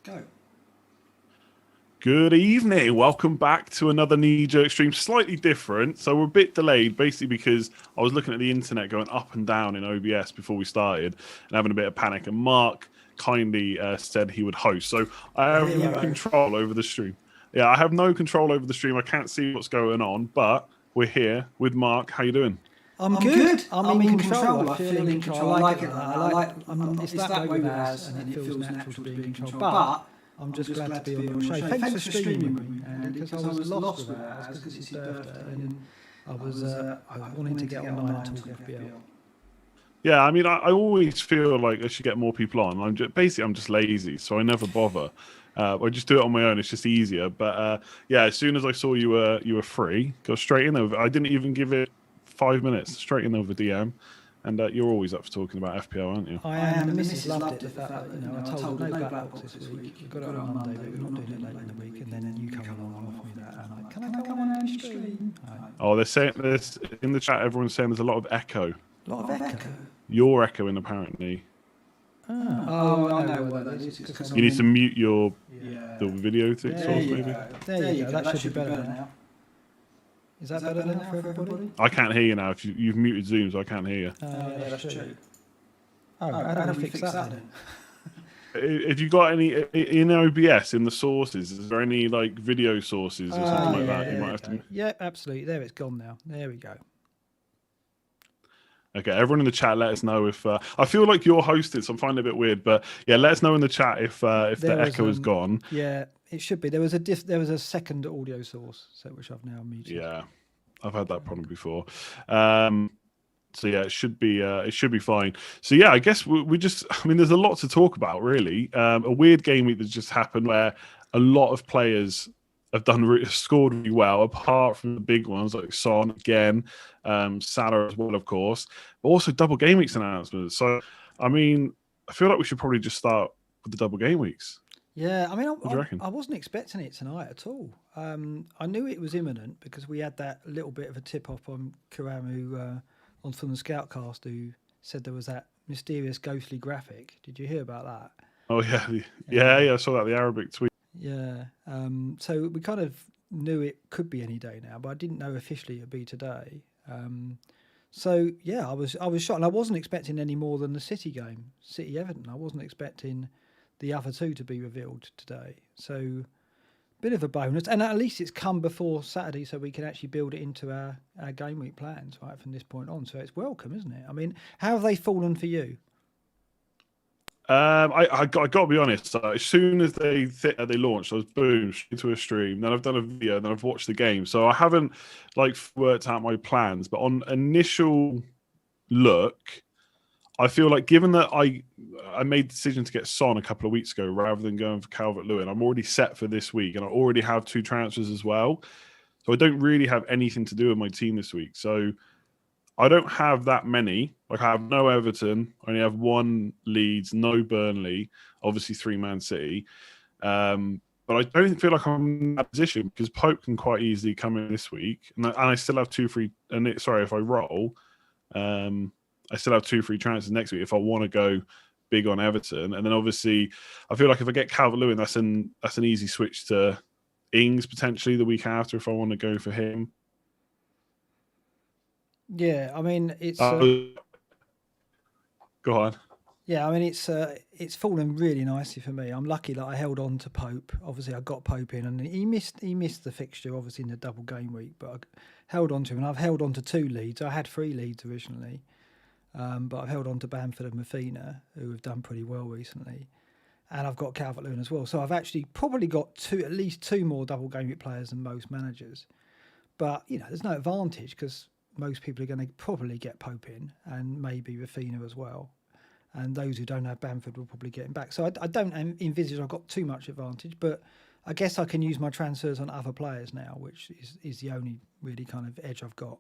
Go. Good evening. Welcome back to another Kneejerk stream. Slightly different. So we're a bit delayed, basically because I was looking at the internet going up and down in OBS before we started and having a bit of panic. And Mark kindly said he would host. So I have no control over the stream. Yeah, I have no control over the stream. I can't see what's going on, but we're here with Mark. How you doing? I'm good. I'm in control. I feel in control. I like it. It's that way with ours, and it feels natural to be in control. But I'm just glad to be on your show. Thanks for streaming with me, because I was lost with ours because it's his birthday, and I was wanting to get online and talk FPL. Yeah, I mean, I always feel like I should get more people on. I'm just lazy, so I never bother. I just do it on my own. It's just easier. But yeah, as soon as I saw you were free, go straight in there. I didn't even give it 5 minutes. Straight in over DM. And you're always up for talking about FPL, aren't you? I am. The missus loved it. The fact that I told her no black box this week. We got it on Monday, but we're not doing it late in the week. And then you come along and offer me that. And I'm like, can I come on and stream? Oh, they're saying this in the chat. Everyone's saying there's a lot of echo. A lot of echo. You're echoing apparently. Oh, I know what that is. You need to mute your the video thing source, maybe. There you go. That should be better now. Is that better now for everybody? I can't hear you now. If you've muted Zoom, so I can't hear you. Yeah, that's true. Oh, how do we fix that then? If you got any in OBS in the sources, is there any like video sources or something like that? You might have to. Yeah, absolutely. There, it's gone now. There we go. Okay, everyone in the chat, let us know if I feel like you're hosting, so I'm finding it a bit weird. But yeah, let us know in the chat if the echo is gone. Yeah, it should be. There was a second audio source, which I've now muted. Yeah, I've had that problem before. So yeah, it should be fine. So yeah, I guess we just. I mean, there's a lot to talk about, really. A weird game week that's just happened where a lot of players have scored really well, apart from the big ones like Son again, Salah as well, of course, but also double game weeks announcements. So, I mean, I feel like we should probably just start with the double game weeks. Yeah, I mean, I wasn't expecting it tonight at all. I knew it was imminent because we had that little bit of a tip-off on Karamu from the Scoutcast, who said there was that mysterious ghostly graphic. Did you hear about that? Oh, yeah, I saw that, the Arabic tweet. Yeah, so we kind of knew it could be any day now, but I didn't know officially it'd be today. So yeah, I was shocked, and I wasn't expecting any more than the City game, City Everton. I wasn't expecting the other two to be revealed today. So bit of a bonus, and at least it's come before Saturday, so we can actually build it into our game week plans right from this point on. So it's welcome, isn't it? I mean, how have they fallen for you? I got to be honest. As soon as they launched, I was boom into a stream. Then I've done a video. Then I've watched the game. So I haven't worked out my plans. But on initial look, I feel like given that I made the decision to get Son a couple of weeks ago rather than going for Calvert-Lewin, I'm already set for this week, and I already have 2 transfers as well. So I don't really have anything to do with my team this week. So I don't have that many. I have no Everton. I only have 1 Leeds, no Burnley, obviously 3 Man City. But I don't feel like I'm in that position because Pope can quite easily come in this week. And I still have 2 free. And sorry, if I roll, I still have 2 free transfers next week if I want to go big on Everton. And then obviously, I feel like if I get Calvert-Lewin, that's an easy switch to Ings potentially the week after if I want to go for him. Yeah, I mean it's. Go on. Yeah, I mean it's fallen really nicely for me. I'm lucky that I held on to Pope. Obviously, I got Pope in, and he missed the fixture obviously in the double game week, but I held on to him, and I've held on to 2 Leads. I had 3 Leads originally, but I've held on to Bamford and Mafina, who have done pretty well recently, and I've got Calvert-Lewin as well. So I've actually probably got at least 2 more double game week players than most managers. But there's no advantage because most people are going to probably get Pope in, and maybe Rafinha as well. And those who don't have Bamford will probably get him back. So I don't envisage I've got too much advantage, but I guess I can use my transfers on other players now, which is the only really kind of edge I've got.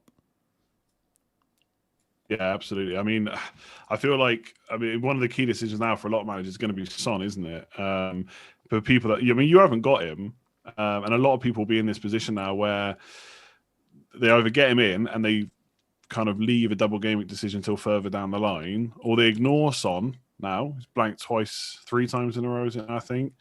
Yeah, absolutely. I mean, I feel like one of the key decisions now for a lot of managers is going to be Son, isn't it? For people that you haven't got him, and a lot of people will be in this position now where they either get him in and they kind of leave a double game week decision until further down the line, or they ignore Son now. He's blanked 3 times in a row, I think.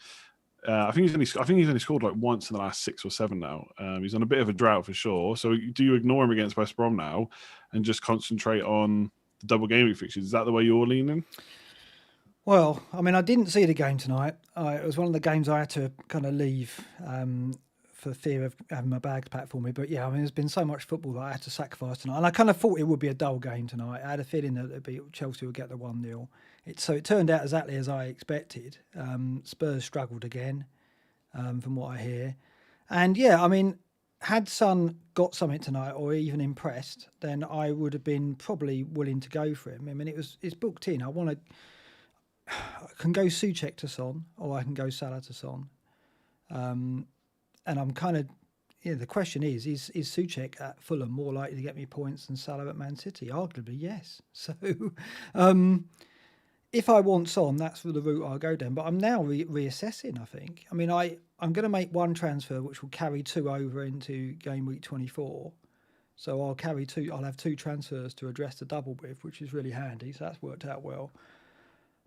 I think he's only scored like once in the last 6 or 7 now. He's on a bit of a drought for sure. So do you ignore him against West Brom now and just concentrate on the double game week fixtures? Is that the way you're leaning? Well, I mean, I didn't see the game tonight. It was one of the games I had to kind of leave for fear of having my bags packed for me. But yeah, I mean, there's been so much football that I had to sacrifice tonight. And I kind of thought it would be a dull game tonight. I had a feeling that Chelsea would get the 1-0. So it turned out exactly as I expected. Spurs struggled again, from what I hear. And yeah, I mean, had Son got something tonight or even impressed, then I would have been probably willing to go for him. I mean, it's booked in. I can go Souček to Son, or I can go Salah to Son. And I'm kind of, the question is Souček at Fulham more likely to get me points than Salah at Man City? Arguably, yes. So, if I want Son, that's the route I'll go down. But I'm now reassessing, I think. I mean, I'm going to make one transfer, which will carry 2 over into game week 24. So I'll have 2 transfers to address the double with, which is really handy. So that's worked out well.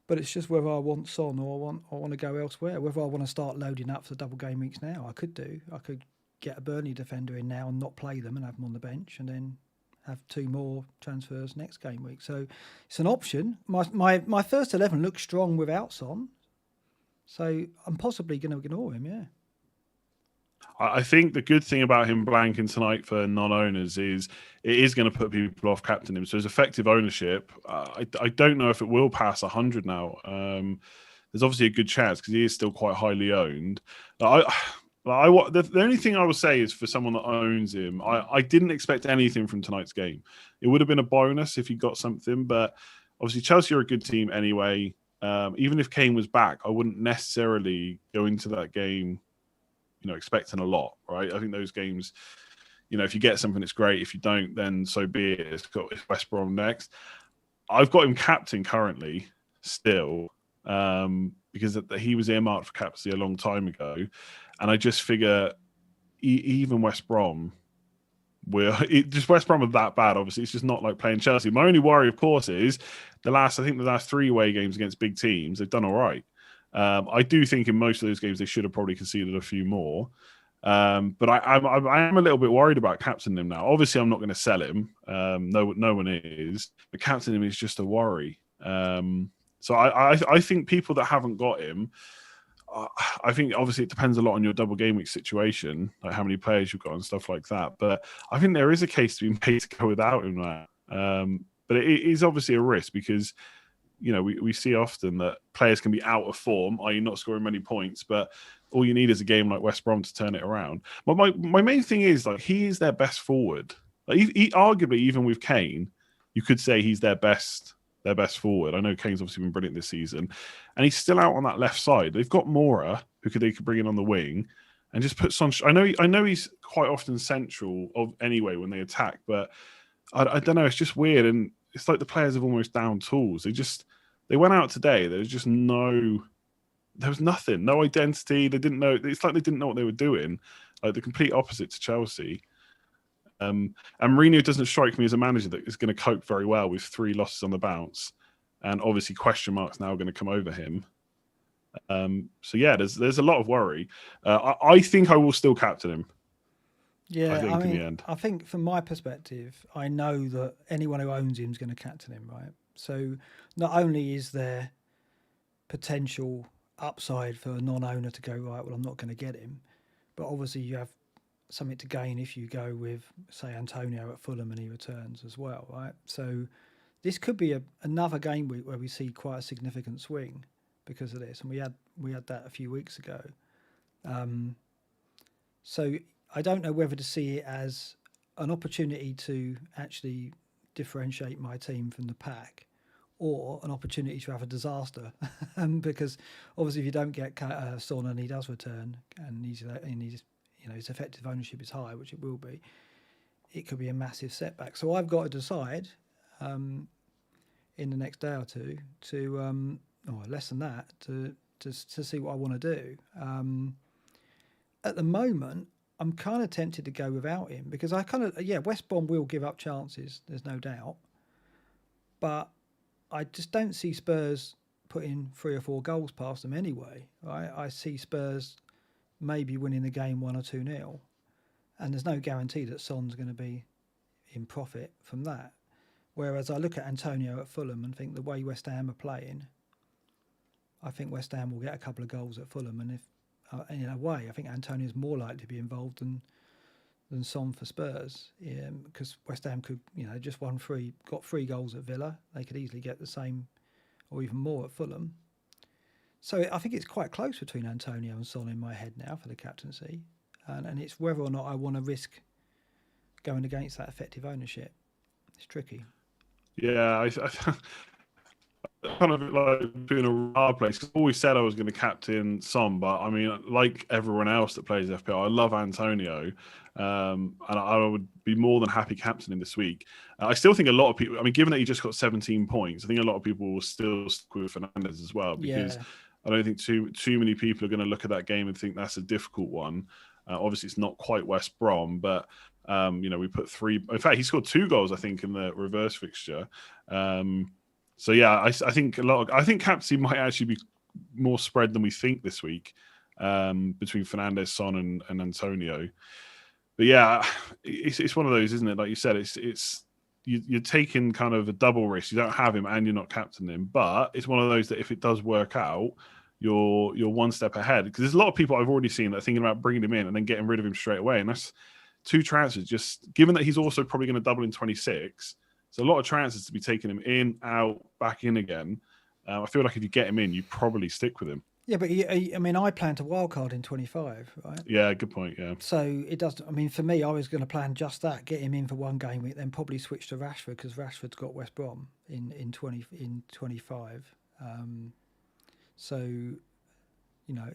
But it's just whether I want Son or I want to go elsewhere. Whether I want to start loading up for double game weeks now. I could get a Burnley defender in now and not play them and have them on the bench, and then have 2 more transfers next game week. So it's an option. My first 11 looks strong without Son. So I'm possibly going to ignore him, yeah. I think the good thing about him blanking tonight for non-owners is it is going to put people off captaining him. So his effective ownership, I don't know if it will pass 100 now. There's obviously a good chance because he is still quite highly owned. The only thing I will say is for someone that owns him, I didn't expect anything from tonight's game. It would have been a bonus if he got something, but obviously Chelsea are a good team anyway. Even if Kane was back, I wouldn't necessarily go into that game expecting a lot, right? I think those games, if you get something, it's great. If you don't, then so be it. It's West Brom next. I've got him captain currently still because he was earmarked for captaincy a long time ago. And I just figure even West Brom, West Brom are that bad, obviously. It's just not like playing Chelsea. My only worry, of course, is the last 3 away games against big teams, they've done all right. I do think in most of those games they should have probably conceded a few more. But I am a little bit worried about captaining him now. Obviously, I'm not going to sell him. No one is. But captaining him is just a worry. So I think people that haven't got him, I think obviously it depends a lot on your double game week situation, like how many players you've got and stuff like that. But I think there is a case to be made to go without him now. But it is obviously a risk because we see often that players can be out of form, i.e. not scoring many points, but all you need is a game like West Brom to turn it around. But my main thing is, like, he is their best forward. Like, he arguably, even with Kane, you could say he's their best forward. I know Kane's obviously been brilliant this season, and he's still out on that left side. They've got Mora, who they could bring in on the wing, and just put Son. I know he's quite often central anyway when they attack, but I don't know. It's just weird, and it's like the players have almost down tools. They went out today. There was nothing, no identity. They didn't know. It's like they didn't know what they were doing. Like the complete opposite to Chelsea. And Mourinho doesn't strike me as a manager that is going to cope very well with 3 losses on the bounce, and obviously question marks now going to come over him. So yeah, there's a lot of worry. I think I will still captain him. Yeah, I think in the end. I think from my perspective, I know that anyone who owns him is going to captain him, right? So not only is there potential upside for a non-owner to go, right, well, I'm not going to get him, but obviously you have something to gain if you go with, say, Antonio at Fulham and he returns as well, right? So this could be another game week where we see quite a significant swing because of this, and we had that a few weeks ago. So I don't know whether to see it as an opportunity to actually differentiate my team from the pack, or an opportunity to have a disaster, because obviously if you don't get Son and he does return and he's his effective ownership is high, which it will be, it could be a massive setback. So I've got to decide in the next day or two or less than that to see what I want to do. At the moment, I'm kind of tempted to go without him because West Brom will give up chances, there's no doubt, but I just don't see Spurs putting 3 or 4 goals past them anyway. Right? I see Spurs maybe winning the game 1 or 2-0, and there's no guarantee that Son's going to be in profit from that. Whereas I look at Antonio at Fulham and think the way West Ham are playing, I think West Ham will get a couple of goals at Fulham, and if in a way, I think Antonio's more likely to be involved than Son for Spurs, because West Ham could, just got 3 goals at Villa. They could easily get the same or even more at Fulham. So I think it's quite close between Antonio and Son in my head now for the captaincy, and it's whether or not I want to risk going against that effective ownership. It's tricky. Yeah, I kind of like doing a hard place. I always said I was going to captain Son, but I mean, like everyone else that plays FPL, I love Antonio, and I would be more than happy captaining this week. I still think a lot of people, I mean, given that he just got 17 points, I think a lot of people will still stick with Fernandes as well, because I don't think too many people are going to look at that game and think that's a difficult one. Obviously, it's not quite West Brom, but we put 3. In fact, he scored 2 goals, I think, in the reverse fixture. So yeah, I think I think captaincy might actually be more spread than we think this week, between Fernandes, Son, and Antonio. But yeah, it's one of those, isn't it? Like you said, you're taking kind of a double risk. You don't have him and you're not captaining him, but it's one of those that if it does work out, you're one step ahead. Because there's a lot of people I've already seen that are thinking about bringing him in and then getting rid of him straight away, and that's 2 transfers. Just given that he's also probably going to double in 26. So a lot of chances to be taking him in, out, back in again. I feel like if you get him in, you probably stick with him. Yeah, but I plan to wildcard in 25, right? Yeah, good point, yeah. So it does. I mean, for me, I was going to plan just that, get him in for 1 game week, then probably switch to Rashford, because Rashford's got West Brom in 25.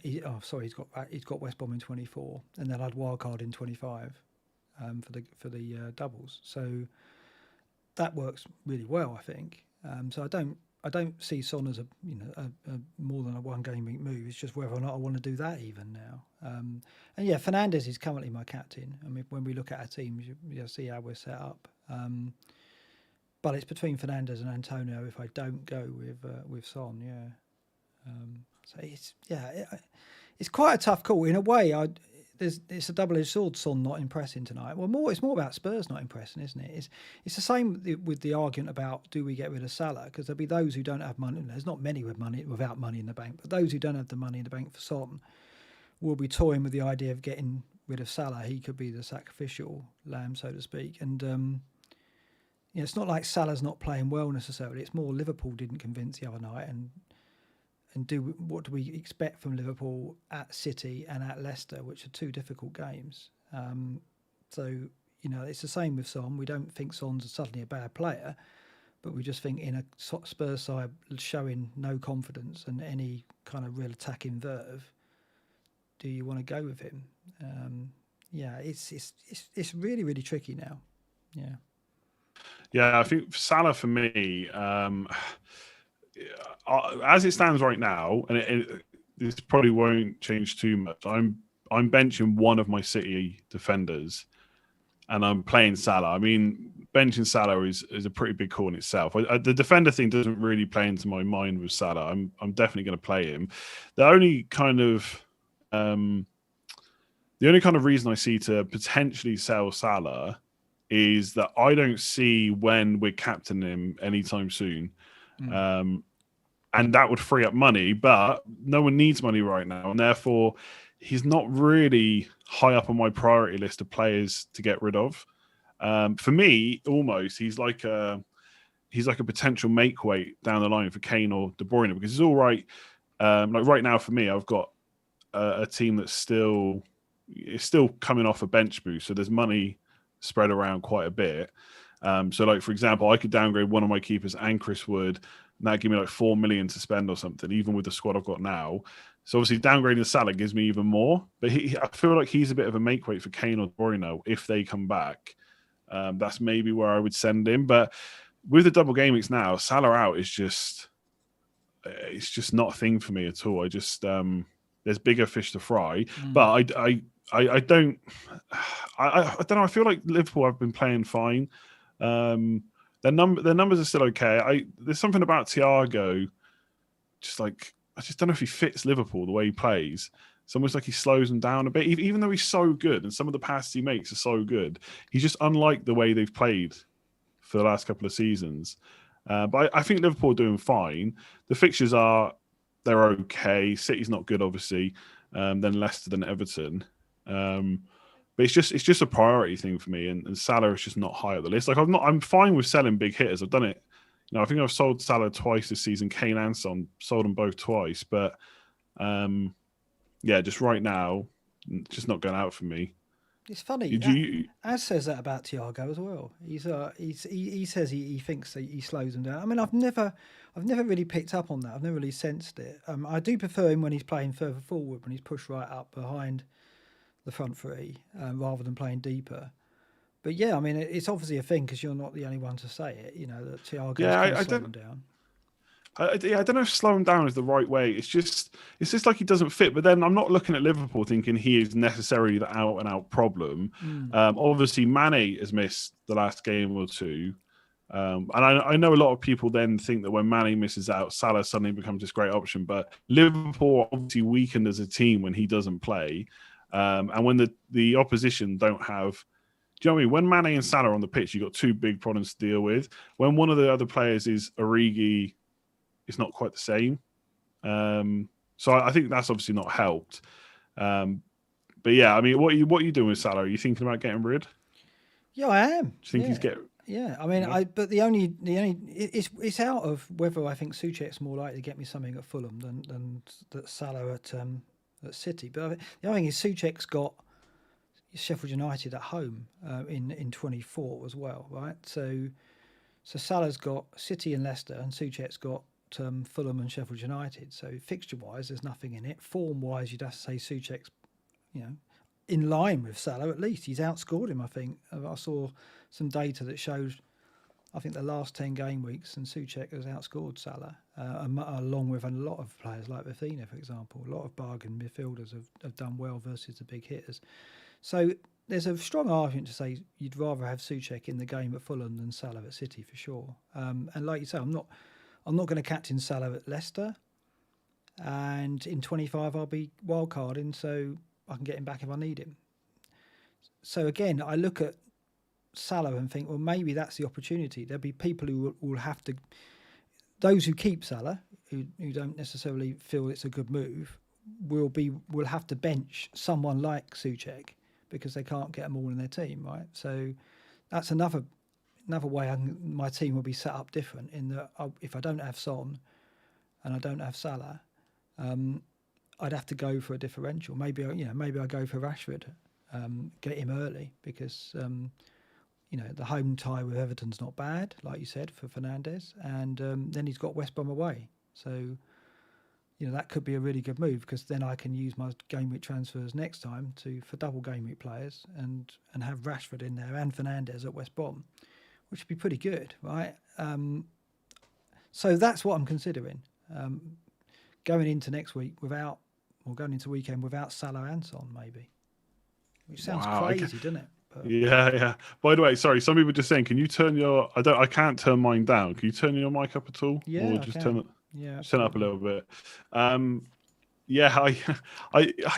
He's got West Brom in 24, and then I'd wildcard in 25 for the doubles. So that works really well, I think. So I don't see Son as a more than a 1 game week move. It's just whether or not I want to do that even now. And yeah, Fernandes is currently my captain. I mean, when we look at our teams, you see how we're set up. But it's between Fernandes and Antonio if I don't go with Son. Yeah. So it's quite a tough call in a way. It's a double-edged sword. Son not impressing tonight. Well, it's more about Spurs not impressing, isn't it? It's the same with the argument about do we get rid of Salah, because there'll be those who don't have money. There's not many without money in the bank, but those who don't have the money in the bank for Son will be toying with the idea of getting rid of Salah. He could be the sacrificial lamb, so to speak. And it's not like Salah's not playing well necessarily. It's more Liverpool didn't convince the other night, and what do we expect from Liverpool at City and at Leicester, which are 2 difficult games. So it's the same with Son. We don't think Son's suddenly a bad player, but we just think in a Spurs side showing no confidence and any kind of real attacking verve, do you want to go with him? It's really, really tricky now. Yeah. Yeah, I think Salah for me, as it stands right now, and this probably won't change too much. I'm benching one of my City defenders, and I'm playing Salah. I mean, benching Salah is a pretty big call in itself. The defender thing doesn't really play into my mind with Salah. I'm definitely going to play him. The only kind of reason I see to potentially sell Salah is that I don't see when we're captaining him anytime soon. And that would free up money, but no one needs money right now. And therefore, he's not really high up on my priority list of players to get rid of. For me, almost, he's like a potential make weight down the line for Kane or De Bruyne, because it's all right. Like right now for me, I've got a team that's still coming off a bench boost. So there's money spread around quite a bit. So like, for example, I could downgrade one of my keepers and Chris Wood, and that'd give me like 4 million to spend or something, even with the squad I've got now. So obviously downgrading Salah gives me even more, but I feel like he's a bit of a make weight for Kane or De Bruyne if they come back. That's maybe where I would send him. But with the double game weeks now, Salah out is it's just not a thing for me at all. There's bigger fish to fry, but I don't know. I feel like Liverpool have been playing fine. Their numbers are still okay. There's something about Thiago I just don't know if he fits Liverpool the way he plays. It's almost like he slows them down a bit, even though he's so good and some of the passes he makes are so good. He's just unlike the way they've played for the last couple of seasons. But I think Liverpool are doing fine. The fixtures they're okay. City's not good, obviously. Then Leicester, then Everton. But it's just a priority thing for me, and Salah is just not high up the list. Like I'm fine with selling big hitters. I've done it. I think I've sold Salah twice this season. Kane and Son, sold them both twice. But just right now, just not going out for me. It's funny. Az says that about Thiago as well. He says he thinks that he slows him down. I mean, I've never really picked up on that. I've never really sensed it. I do prefer him when he's playing further forward, when he's pushed right up behind the front three, rather than playing deeper. But yeah, I mean, it's obviously a thing because you're not the only one to say it. That Thiago can slow him down. I don't know if slow him down is the right way. It's just like he doesn't fit. But then I'm not looking at Liverpool thinking he is necessarily the out and out problem. Obviously, Mane has missed the last game or two. And I know a lot of people then think that when Mane misses out, Salah suddenly becomes this great option. But Liverpool are obviously weakened as a team when he doesn't play. And when the opposition don't have... Do you know what I mean? When Mane and Salah are on the pitch, you've got two big problems to deal with. When one of the other players is Origi, it's not quite the same. So I think that's obviously not helped. But yeah, I mean, what are you doing with Salah? Are you thinking about getting rid? Yeah, I am. Do you think he's getting... Yeah, I mean, but the only it's out of whether I think Souček's more likely to get me something at Fulham than that Salah at City. But the other thing is Souček's got Sheffield United at home in 24 as well, right? So Salah's got City and Leicester, and Souček's got Fulham and Sheffield United. So fixture-wise, there's nothing in it. Form-wise, you'd have to say Souček's, in line with Salah at least. He's outscored him, I think. I saw some data that shows, I think, the last 10 game weeks, and Souček has outscored Salah, along with a lot of players like Vitinha, for example. A lot of bargain midfielders have done well versus the big hitters. So there's a strong argument to say you'd rather have Souček in the game at Fulham than Salah at City for sure. And like you say, I'm not going to captain Salah at Leicester. And in 25, I'll be wildcarding, so I can get him back if I need him. So again, I look at Salah and think, well, maybe that's the opportunity. There'll be people who will have to... Those who keep Salah, who don't necessarily feel it's a good move, will have to bench someone like Souček, because they can't get them all in their team, right? So that's another way my team will be set up different, in that if I don't have Son and I don't have Salah, I'd have to go for a differential. Maybe I go for Rashford, get him early, because the home tie with Everton's not bad, like you said, for Fernandes, and then he's got West Brom away. So that could be a really good move, because then I can use my game week transfers next time for double game week players and have Rashford in there and Fernandes at West Brom, which would be pretty good, right? So that's what I'm considering. Going into next week going into weekend without Salah and Son, maybe. Which sounds crazy, doesn't it? But... Yeah. By the way, sorry, some people just saying, can you turn your... I can't turn mine down. Can you turn your mic up at all? Yeah, or just turn it... Yeah, turn it up a little bit. I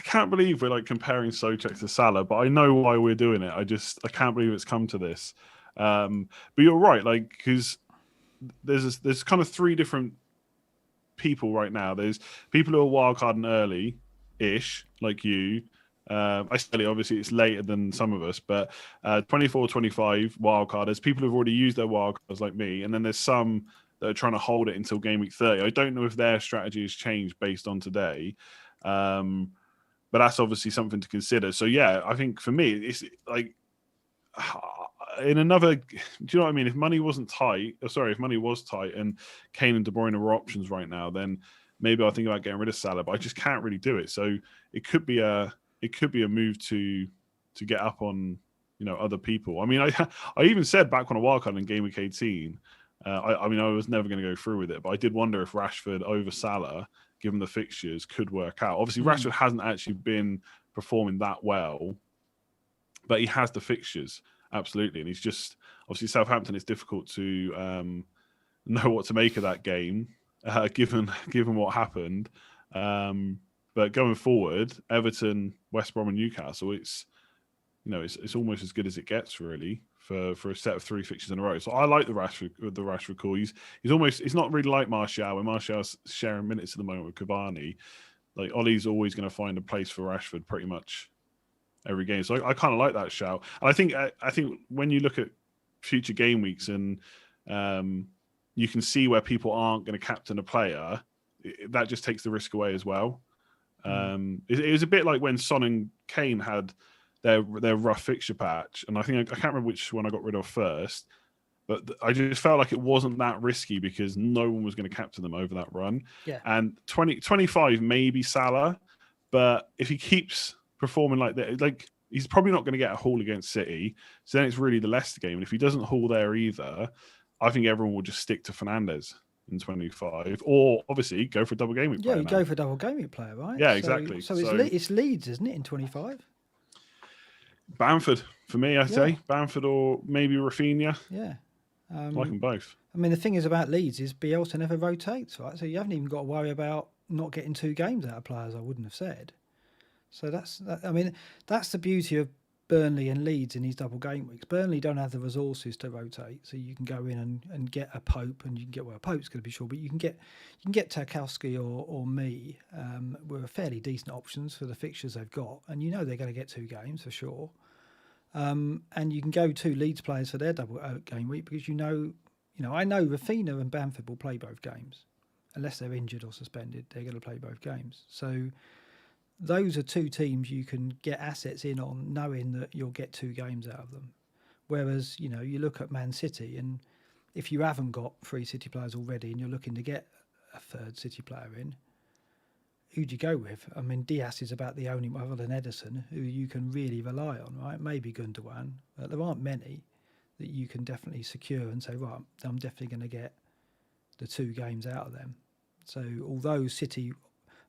can't believe we're comparing Souček to Salah, but I know why we're doing it. I can't believe it's come to this. But you're right, because there's kind of three different people right now. There's people who are wildcarding early-ish, like you. I say obviously it's later than some of us, but 24, 25 wildcard. There's people who've already used their wildcards like me, and then there's some that are trying to hold it until game week 30. I don't know if their strategy has changed based on today, but that's obviously something to consider. So yeah, I think for me, it's in another... Do you know what I mean? If money was tight and Kane and De Bruyne were options right now, then maybe I'll think about getting rid of Salah, but I just can't really do it. So it could be a move to get up on other people. I mean, I even said back on a wildcard in game week 18. I was never going to go through with it, but I did wonder if Rashford over Salah, given the fixtures, could work out. Obviously, Rashford hasn't actually been performing that well, but he has the fixtures, absolutely. And he's just... Obviously, Southampton, it's difficult to know what to make of that game. given what happened. But going forward, Everton, West Brom, and Newcastle, it's almost as good as it gets, really, for a set of 3 fixtures in a row. So I like the Rashford call. He's not really like Martial. When Martial's sharing minutes at the moment with Cavani, like Ollie's always going to find a place for Rashford pretty much every game. So I kind of like that shout. And I think when you look at future game weeks and you can see where people aren't going to captain a player, that just takes the risk away as well. It was a bit like when Son and Kane had their rough fixture patch, and I can't remember which one I got rid of first, but I just felt like it wasn't that risky because no one was going to captain them over that run. Yeah. And 25 maybe Salah, but if he keeps performing like that, like he's probably not going to get a haul against City, so then it's really the Leicester game. And if he doesn't haul there either, I think everyone will just stick to Fernandes in 25, or obviously go for a double game week player. Yeah, you go for a double game week player, right? Yeah, exactly. So it's Leeds, isn't it, in 25? Bamford for me, I'd say Bamford or maybe Rafinha. Yeah, I like them both. I mean, the thing is about Leeds is Bielsa never rotates, right? So you haven't even got to worry about not getting 2 games out of players. I wouldn't have said. So that's the beauty of Burnley and Leeds in these double game weeks. Burnley don't have the resources to rotate, so you can go in and get a Pope, and you can get Pope's going to be sure, but you can get Tarkowski or me were fairly decent options for the fixtures they've got, and they're going to get 2 games for sure. And you can go 2 Leeds players for their double game week because I know Rafinha and Bamford will play both games unless they're injured or suspended. They're going to play both games, so. Those are 2 teams you can get assets in on, knowing that you'll get 2 games out of them. Whereas, you look at Man City, and if you haven't got 3 City players already and you're looking to get a 3rd City player in, who do you go with? I mean, Diaz is about the only one other than Ederson who you can really rely on, right? Maybe Gundogan, but there aren't many that you can definitely secure and say, right, I'm definitely going to get the 2 games out of them. So although City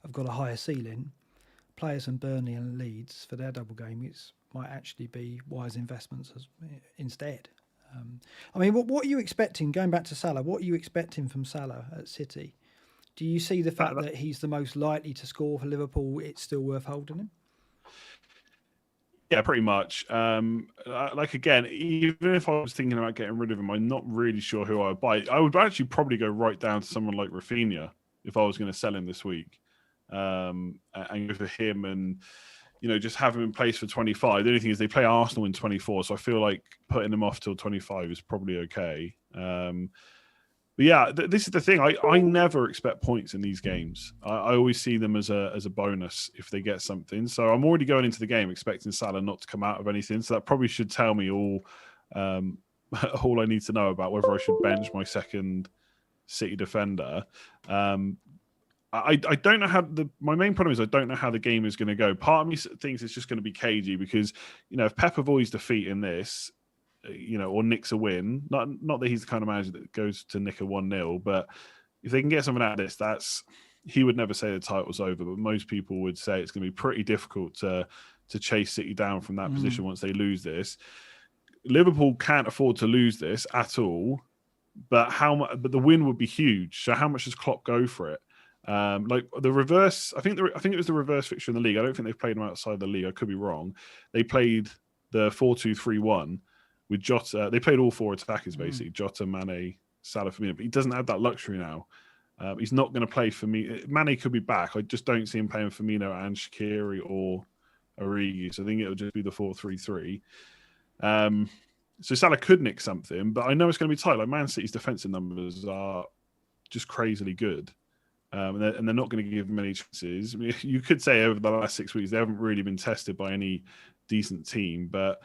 have got a higher ceiling, players from Burnley and Leeds for their double game weeks might actually be wise investments instead. I mean, what are you expecting, going back to Salah, what are you expecting from Salah at City? Do you see the fact that he's the most likely to score for Liverpool, it's still worth holding him? Yeah, pretty much. Again, even if I was thinking about getting rid of him, I'm not really sure who I would buy. I would actually probably go right down to someone like Rafinha if I was going to sell him this week. And go for him and, just have him in place for 25. The only thing is they play Arsenal in 24, so I feel like putting him off till 25 is probably okay. But yeah, this is the thing. I never expect points in these games. I always see them as a bonus if they get something. So I'm already going into the game expecting Salah not to come out of anything. So that probably should tell me all I need to know about whether I should bench my second City defender. I don't know how my main problem is I don't know how the game is going to go. Part of me thinks it's just going to be cagey because, if Pep avoids defeat in this, or nicks a win, not that he's the kind of manager that goes to nick a 1-0, but if they can get something out of this, he would never say the title's over, but most people would say it's going to be pretty difficult to chase City down from that position once they lose this. Liverpool can't afford to lose this at all, but the win would be huge. So how much does Klopp go for it? Like the reverse, I think it was the reverse fixture in the league. I don't think they've played them outside the league. I could be wrong. They played the 4-2-3-1 with Jota. They played all 4 attackers basically: Jota, Mane, Salah, Firmino. But he doesn't have that luxury now. He's not going to play for me. Mane could be back. I just don't see him playing Firmino and Shaqiri or Origi. So I think it'll just be the 4-3-3. So Salah could nick something, but I know it's going to be tight. Like Man City's defensive numbers are just crazily good. And they're not going to give them many chances. I mean, you could say over the last 6 weeks, they haven't really been tested by any decent team. But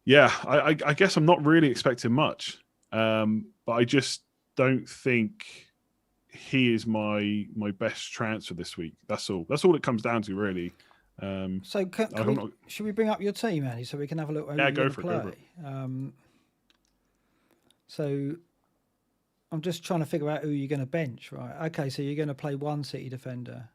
yeah, I guess I'm not really expecting much. But I just don't think he is my best transfer this week. That's all. That's all it comes down to, really. So should we bring up your team, Andy, so we can have a look at who you're going to play? So I'm just trying to figure out who you're going to bench, right? Okay, so you're going to play 1 City defender,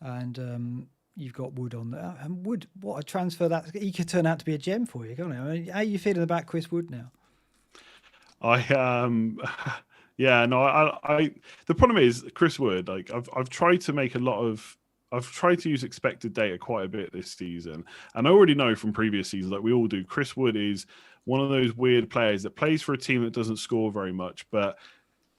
and you've got Wood on there. And Wood, what a transfer he could turn out to be a gem for you, can't he? I mean, how are you feeling about Chris Wood now? Yeah, no, I the problem is Chris Wood. Like I've tried to make I've tried to use expected data quite a bit this season, and I already know from previous seasons, like we all do, Chris Wood is one of those weird players that plays for a team that doesn't score very much, but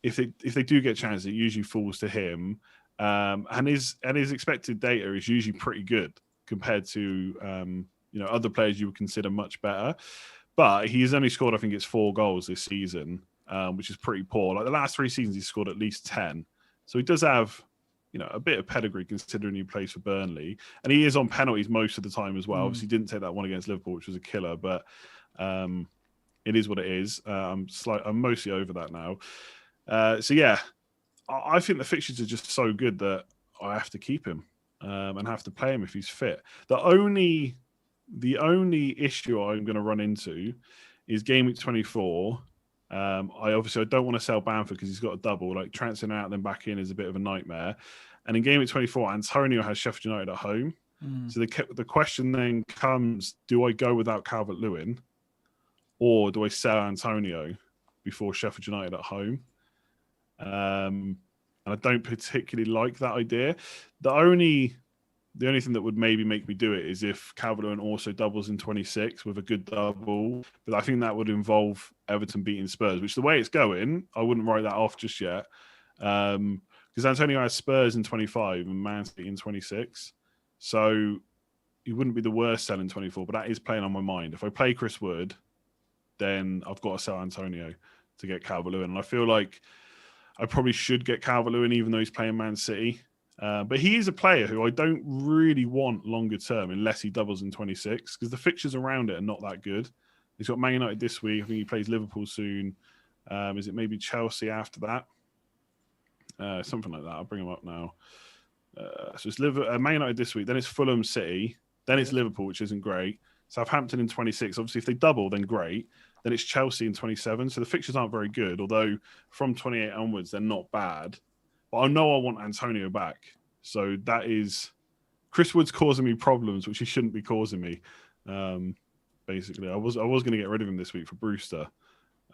if they do get a chance, it usually falls to him, and his expected data is usually pretty good compared to other players you would consider much better. But he's only scored, I think it's 4 goals this season, which is pretty poor. Like the last 3 seasons, he's scored at least 10. So he does have, a bit of pedigree considering he plays for Burnley. And he is on penalties most of the time as well. Obviously, he didn't take that one against Liverpool, which was a killer, but it is what it is. I'm mostly over that now. So yeah, I think the fixtures are just so good that I have to keep him and have to play him if he's fit. The only issue I'm going to run into is game week 24. I don't want to sell Bamford because he's got a double. Like transferring out and then back in is a bit of a nightmare. And in game week 24, Antonio has Sheffield United at home. So the question then comes: do I go without Calvert-Lewin, or do I sell Antonio before Sheffield United at home? And I don't particularly like that idea. The only thing that would maybe make me do it is if Calvert-Lewin also doubles in 26 with a good double. But I think that would involve Everton beating Spurs, which the way it's going, I wouldn't write that off just yet. Because Antonio has Spurs in 25 and Man City in 26. So he wouldn't be the worst sell in 24, but that is playing on my mind. If I play Chris Wood, then I've got to sell Antonio to get Calvert-Lewin. And I feel like I probably should get Calvert-Lewin even though he's playing Man City. But he is a player who I don't really want longer term unless he doubles in 26 because the fixtures around it are not that good. He's got Man United this week. I think he plays Liverpool soon. Is it maybe Chelsea after that? Something like that. I'll bring him up now. So it's Man United this week. Then it's Fulham City. Then it's Liverpool, which isn't great. Southampton in 26. Obviously, if they double, then great. Then it's Chelsea in 27. So the fixtures aren't very good, although from 28 onwards, they're not bad. But I know I want Antonio back. So that is... Chris Wood's causing me problems, which he shouldn't be causing me. Basically, I was going to get rid of him this week for Brewster.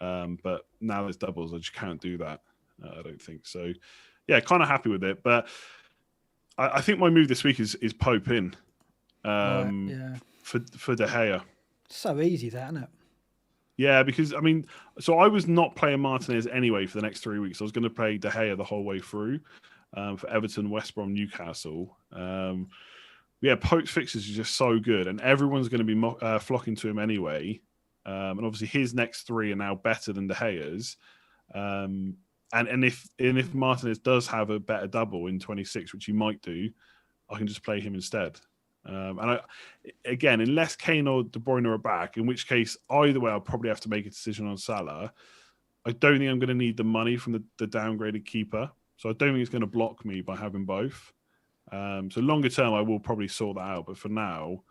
But now there's doubles. I just can't do that. I don't think. So, yeah, kind of happy with it. But I think my move this week is Pope in for De Gea. So easy, that, isn't it? Yeah, because, so I was not playing Martinez anyway for the next 3 weeks. I was going to play De Gea the whole way through for Everton, West Brom, Newcastle. Pope's fixtures are just so good, and everyone's going to be flocking to him anyway. And obviously his next 3 are now better than De Gea's. And if Martinez does have a better double in 26, which he might do, I can just play him instead. Again, unless Kane or De Bruyne are back, in which case either way I'll probably have to make a decision on Salah. I don't think I'm going to need the money from the downgraded keeper, so I don't think it's going to block me by having both. So longer term, I will probably sort that out, but for now,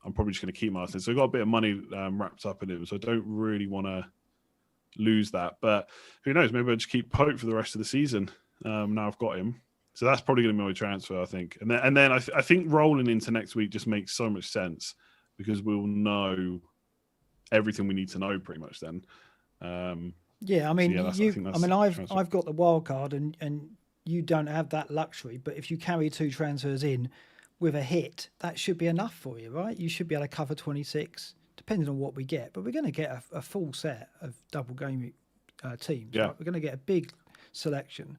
I'm probably just going to keep Martinez. So I've got a bit of money wrapped up in it, so I don't really want to lose that. But who knows? Maybe I'll just keep Pope for the rest of the season. Now I've got him. So that's probably going to be my transfer, I think. And then I think rolling into next week just makes so much sense because we'll know everything we need to know pretty much then. I've got the wild card and you don't have that luxury. But if you carry 2 transfers in with a hit, that should be enough for you, right? You should be able to cover 26, depending on what we get. But we're going to get a full set of double game teams. Yeah. Right? We're going to get a big selection.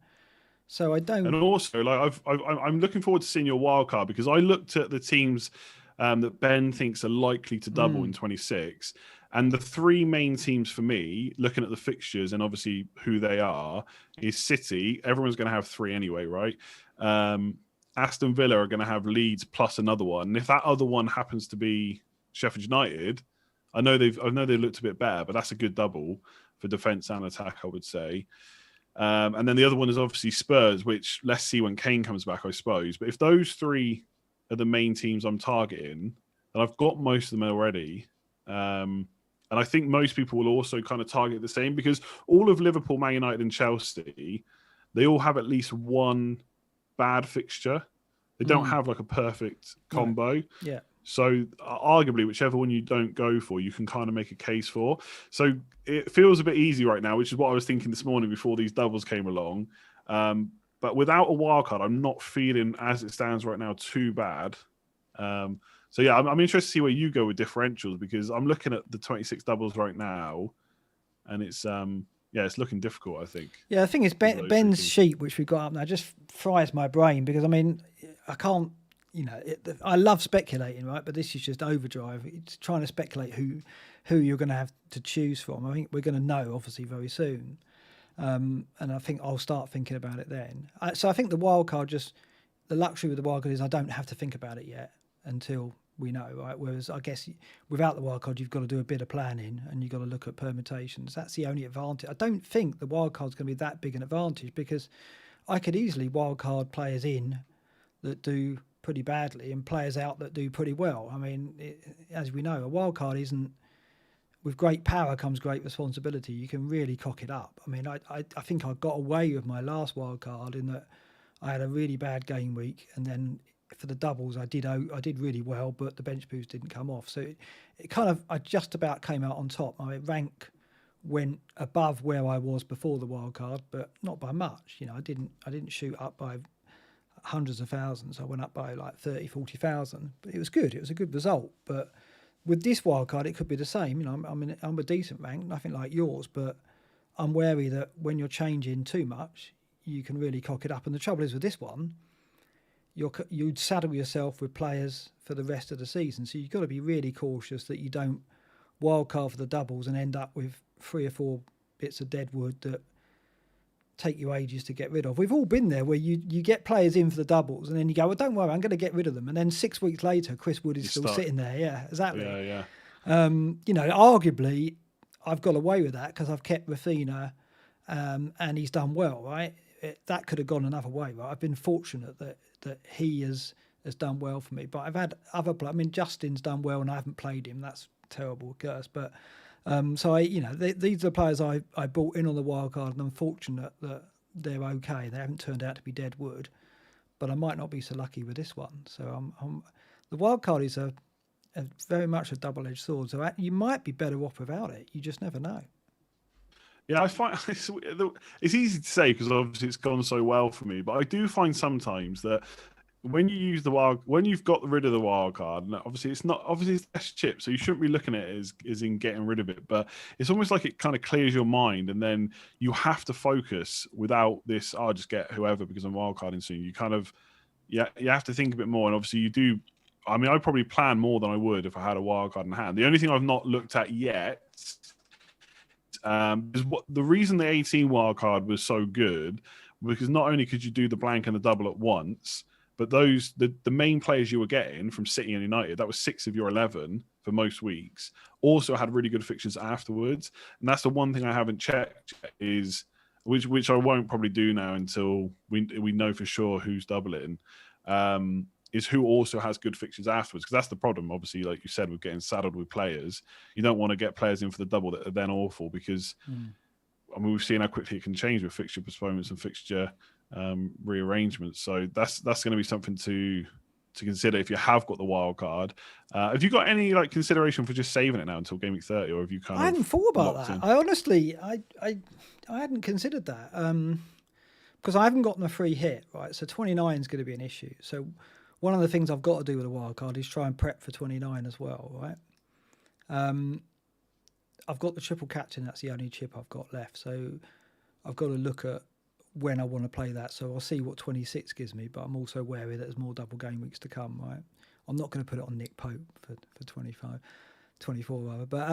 So I don't. And also, I'm looking forward to seeing your wild card because I looked at the teams that Ben thinks are likely to double in 26, and the 3 main teams for me, looking at the fixtures and obviously who they are, is City. Everyone's going to have 3 anyway, right? Aston Villa are going to have Leeds plus another one. And if that other one happens to be Sheffield United, I know they looked a bit better, but that's a good double for defence and attack, I would say. And then the other one is obviously Spurs, which let's see when Kane comes back, I suppose. But if those 3 are the main teams I'm targeting, and I've got most of them already, and I think most people will also kind of target the same because all of Liverpool, Man United and Chelsea, they all have at least one bad fixture. They don't have like a perfect combo. Yeah. So arguably, whichever one you don't go for, you can kind of make a case for. So it feels a bit easy right now, which is what I was thinking this morning before these doubles came along. But without a wild card, I'm not feeling, as it stands right now, too bad. So yeah, I'm interested to see where you go with differentials, because I'm looking at the 26 doubles right now, and it's it's looking difficult, I think. Yeah, the thing is, Ben's sheet, which we've got up now, just fries my brain, because I mean, I can't. I love speculating, right? But this is just overdrive. It's trying to speculate who you're going to have to choose from. I think we're going to know, obviously, very soon. And I think I'll start thinking about it then. So I think the wild card, the luxury with the wild card is I don't have to think about it yet until we know, right? Whereas I guess without the wild card, you've got to do a bit of planning and you've got to look at permutations. That's the only advantage. I don't think the wild card's going to be that big an advantage, because I could easily wild card players in that do pretty badly and players out that do pretty well. I mean, as we know, a wild card isn't, with great power comes great responsibility. You can really cock it up. I mean, I think I got away with my last wild card in that I had a really bad game week, and then for the doubles I did really well, but the bench boost didn't come off. So it kind of, I just about came out on top. My rank went above where I was before the wild card, but not by much. I didn't shoot up by hundreds of thousands. I went up by like 30, 40,000, but it was good. It was a good result. But with this wild card, it could be the same. I'm a decent rank, nothing like yours, but I'm wary that when you're changing too much, you can really cock it up. And the trouble is with this one, you'd saddle yourself with players for the rest of the season. So you've got to be really cautious that you don't wild card for the doubles and end up with 3 or 4 bits of dead wood that take you ages to get rid of. We've all been there where you get players in for the doubles and then you go, well, don't worry, I'm going to get rid of them. And then 6 weeks later, Chris Wood is still sitting there. Yeah, exactly. Yeah. Arguably, I've got away with that because I've kept Rafinha and he's done well, right? That could have gone another way, right? I've been fortunate that he has done well for me. But I've had other players. I mean, Justin's done well and I haven't played him. That's a terrible curse. But these are players I brought in on the wild card, and I'm fortunate that they're okay. They haven't turned out to be dead wood, but I might not be so lucky with this one. So the wild card is a very much a double-edged sword. So you might be better off without it. You just never know. Yeah, I find it's easy to say because obviously it's gone so well for me, but I do find sometimes that when you use when you've got rid of the wild card, and obviously it's less chip, so you shouldn't be looking at it as in getting rid of it, but it's almost like it kind of clears your mind, and then you have to focus without this, I'll just get whoever because I'm wild carding soon. You kind of, you have to think a bit more, and obviously you do. I mean, I probably plan more than I would if I had a wild card in hand. The only thing I've not looked at yet is what the reason the 18 wild card was so good, because not only could you do the blank and the double at once, but the main players you were getting from City and United, that was 6 of your 11 for most weeks, also had really good fixtures afterwards. And that's the one thing I haven't checked is, which I won't probably do now until we know for sure who's doubling, is who also has good fixtures afterwards. Because that's the problem, obviously, like you said, with getting saddled with players. You don't want to get players in for the double that are then awful, because I mean, we've seen how quickly it can change with fixture postponements and fixture rearrangements. So that's going to be something to consider if you have got the wild card. Have you got any consideration for just saving it now until game week 30, or have you kind of? I hadn't thought about that. I honestly, I hadn't considered that because I haven't gotten a free hit, right? So 29 is going to be an issue. So one of the things I've got to do with a wild card is try and prep for 29 as well, right? I've got the triple captain. That's the only chip I've got left. So I've got to look at when I want to play that. So I'll see what 26 gives me, but I'm also wary that there's more double game weeks to come, right? I'm not going to put it on Nick Pope for 24 rather. But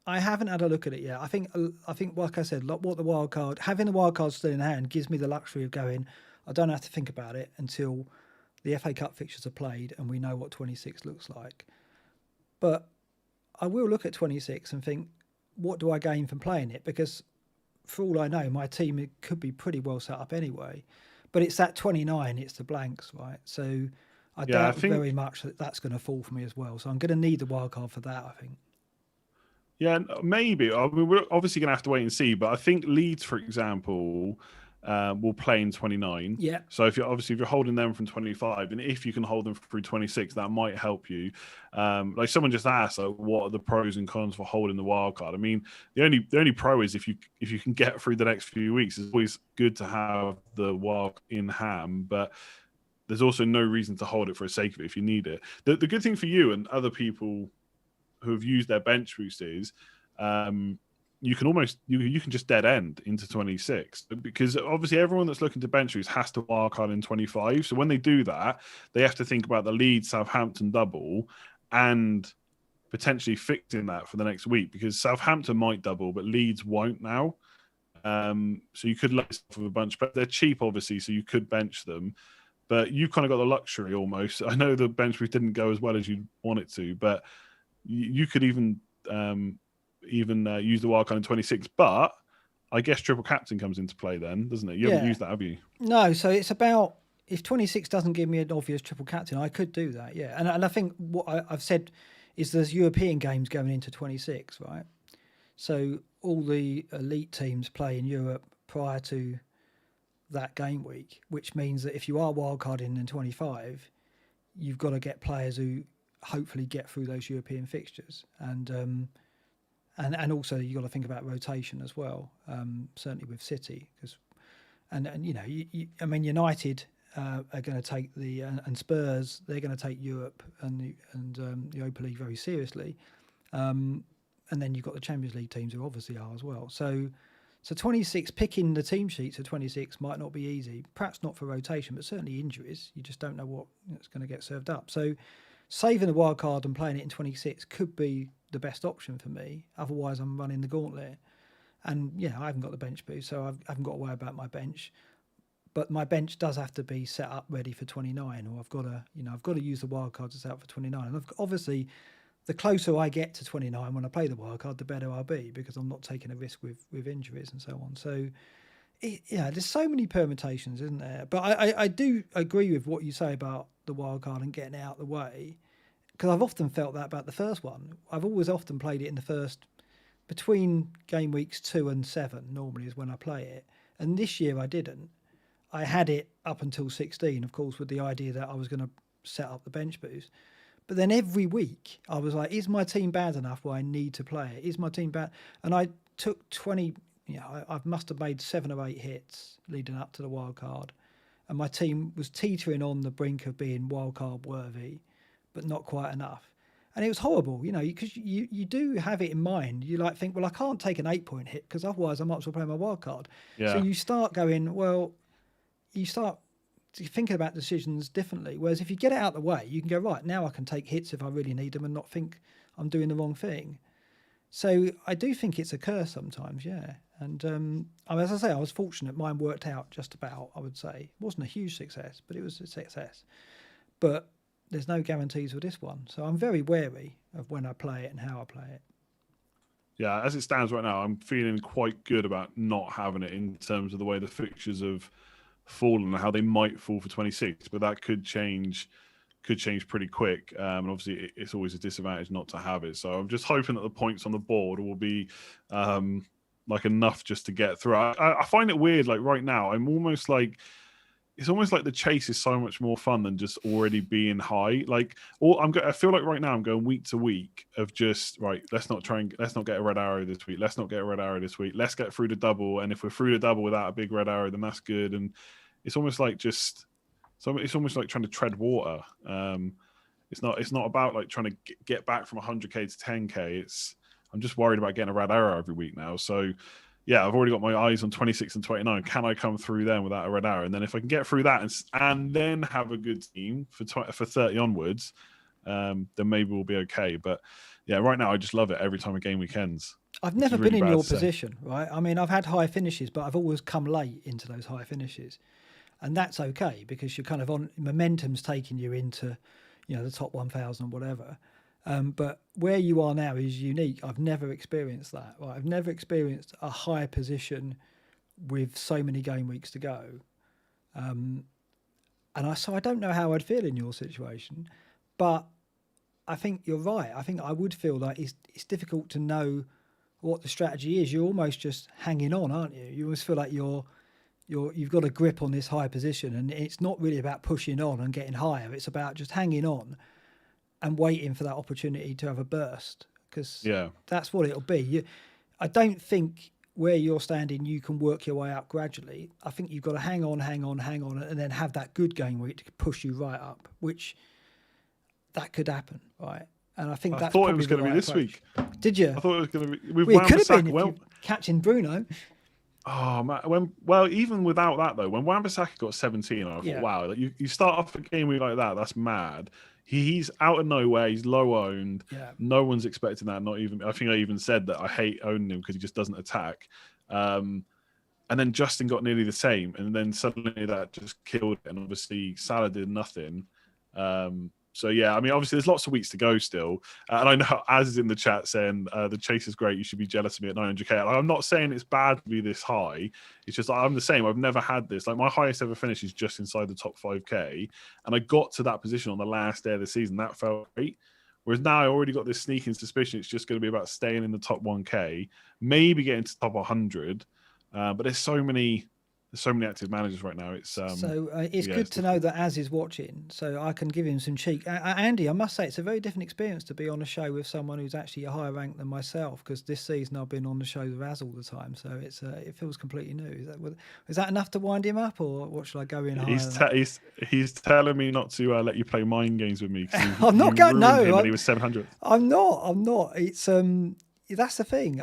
I haven't had a look at it yet. I think like I said, what the wild card, having the wild card still in hand gives me the luxury of going, I don't have to think about it until the FA Cup fixtures are played and we know what 26 looks like. But I will look at 26 and think, what do I gain from playing it? Because for all I know, my team could be pretty well set up anyway. But it's that 29, it's the blanks, right? So I doubt very much that that's going to fall for me as well. So I'm going to need the wild card for that, I think. Yeah, maybe. I mean, we're obviously going to have to wait and see. But I think Leeds, for example, will play in 29. Yeah. So if you're holding them from 25, and if you can hold them through 26, that might help you. Like someone just asked, like, what are the pros and cons for holding the wild card? I mean, the only pro is if you can get through the next few weeks. It's always good to have the wild in hand, but there's also no reason to hold it for the sake of it if you need it. The good thing for you and other people who have used their bench boost is you can almost you can just dead end into 26, because obviously everyone that's looking to bench boost has to wildcard in 25. So when they do that, they have to think about the Leeds Southampton double and potentially fixing that for the next week, because Southampton might double but Leeds won't now. So you could load yourself with a bunch, but they're cheap obviously, so you could bench them. But you've kind of got the luxury almost. I know the bench boost didn't go as well as you'd want it to, but you could even use the wildcard in 26. But I guess triple captain comes into play then, doesn't it? You haven't used that, have you? No, so it's about, if 26 doesn't give me an obvious triple captain, I could do that, yeah. And I think what I've said is there's European games going into 26, right? So all the elite teams play in Europe prior to that game week, which means that if you are wildcarding in 25, you've got to get players who hopefully get through those European fixtures, and also you've got to think about rotation as well. Certainly with City, because and you know, I mean, United are going to take and Spurs, they're going to take Europe and the Europa League very seriously, and then you've got the Champions League teams who obviously are as well. So 26, picking the team sheets of 26 might not be easy. Perhaps not for rotation, but certainly injuries. You just don't know what's going to get served up. So saving the wild card and playing it in 26 could be the best option for me. Otherwise, I'm running the gauntlet. And yeah, I haven't got the bench boost, so I haven't got to worry about my bench. But my bench does have to be set up ready for 29, or I've got to use the wild card to set up for 29. And obviously, the closer I get to 29 when I play the wild card, the better I'll be, because I'm not taking a risk with injuries and so on. So, there's so many permutations, isn't there? But I do agree with what you say about the wild card and getting it out of the way, because I've often felt that about the first one. I've always often played it in the first, between game weeks 2 and 7 normally is when I play it. And this year I didn't. I had it up until 16, of course, with the idea that I was going to set up the bench boost. But then every week I was like, is my team bad enough where I need to play it? Is my team bad? And I took 20, I must have made 7 or 8 hits leading up to the wild card. And my team was teetering on the brink of being wild card worthy, but not quite enough. And it was horrible, because you do have it in mind. You think, well, I can't take an 8-point hit because otherwise I might as well play my wild card. Yeah. So you start going, you start thinking about decisions differently. Whereas if you get it out of the way, you can go, right, now I can take hits if I really need them and not think I'm doing the wrong thing. So I do think it's a curse sometimes, yeah. And as I say, I was fortunate. Mine worked out just about, I would say. It wasn't a huge success, but it was a success. But there's no guarantees with this one. So I'm very wary of when I play it and how I play it. Yeah, as it stands right now, I'm feeling quite good about not having it in terms of the way the fixtures have fallen and how they might fall for 26, but that could change pretty quick. And obviously it's always a disadvantage not to have it. So I'm just hoping that the points on the board will be enough just to get through. I find it weird, like right now, it's almost like the chase is so much more fun than just already being high. I feel like right now I'm going week to week of just, right, let's not get a red arrow this week. Let's not get a red arrow this week. Let's get through the double. And if we're through the double without a big red arrow, then that's good. And it's almost like it's almost like trying to tread water. It's not about like trying to get back from 100k to 10k. I'm just worried about getting a red arrow every week now. So yeah, I've already got my eyes on 26 and 29. Can I come through them without a red arrow? And then if I can get through that and then have a good team for 30 onwards, then maybe we'll be okay. But yeah, right now I just love it every time a game week ends. I've never been in your position, right? I mean, I've had high finishes, but I've always come late into those high finishes. And that's okay because you're kind of on, momentum's taking you into, the top 1,000 or whatever. But where you are now is unique. I've never experienced that. Right? I've never experienced a high position with so many game weeks to go. So I don't know how I'd feel in your situation, but I think you're right. I think I would feel like it's difficult to know what the strategy is. You're almost just hanging on, aren't you? You always feel like you're you've got a grip on this high position, and it's not really about pushing on and getting higher. It's about just hanging on and waiting for that opportunity to have a burst, because that's what it'll be. I don't think where you're standing you can work your way up gradually. I think you've got to hang on, and then have that good game week to push you right up, which that could happen, right? And I think I that's thought it was going to be this approach. week. Did you? I thought it was going to be. With It could have been Wan-Bissaka, catching Bruno. Oh man! Even without that though, when Wan-Bissaka got 17, I thought, wow, like you start off a game week like that, that's mad. He's out of nowhere. He's low owned. Yeah. No one's expecting that. Not even. I think I even said that I hate owning him because he just doesn't attack. And then Justin got nearly the same, and then suddenly that just killed it. And obviously Salah did nothing. So yeah, I mean, obviously there's lots of weeks to go still, and I know Az is in the chat saying the chase is great. You should be jealous of me at 900k. Like, I'm not saying it's bad to be this high. It's just I'm the same. I've never had this. Like my highest ever finish is just inside the top 5k, and I got to that position on the last day of the season. That felt great. Whereas now I already got this sneaking suspicion it's just going to be about staying in the top 1k, maybe getting to top 100. But there's so many active managers right now. It's good to know that Az is watching, so I can give him some cheek. Andy, I must say it's a very different experience to be on a show with someone who's actually a higher rank than myself, because this season I've been on the show with Az all the time, so it feels completely new. Is that enough to wind him up, or what should I go in higher? He's telling me not to let you play mind games with me. I'm not going. No, when he was 700. I'm not. It's that's the thing.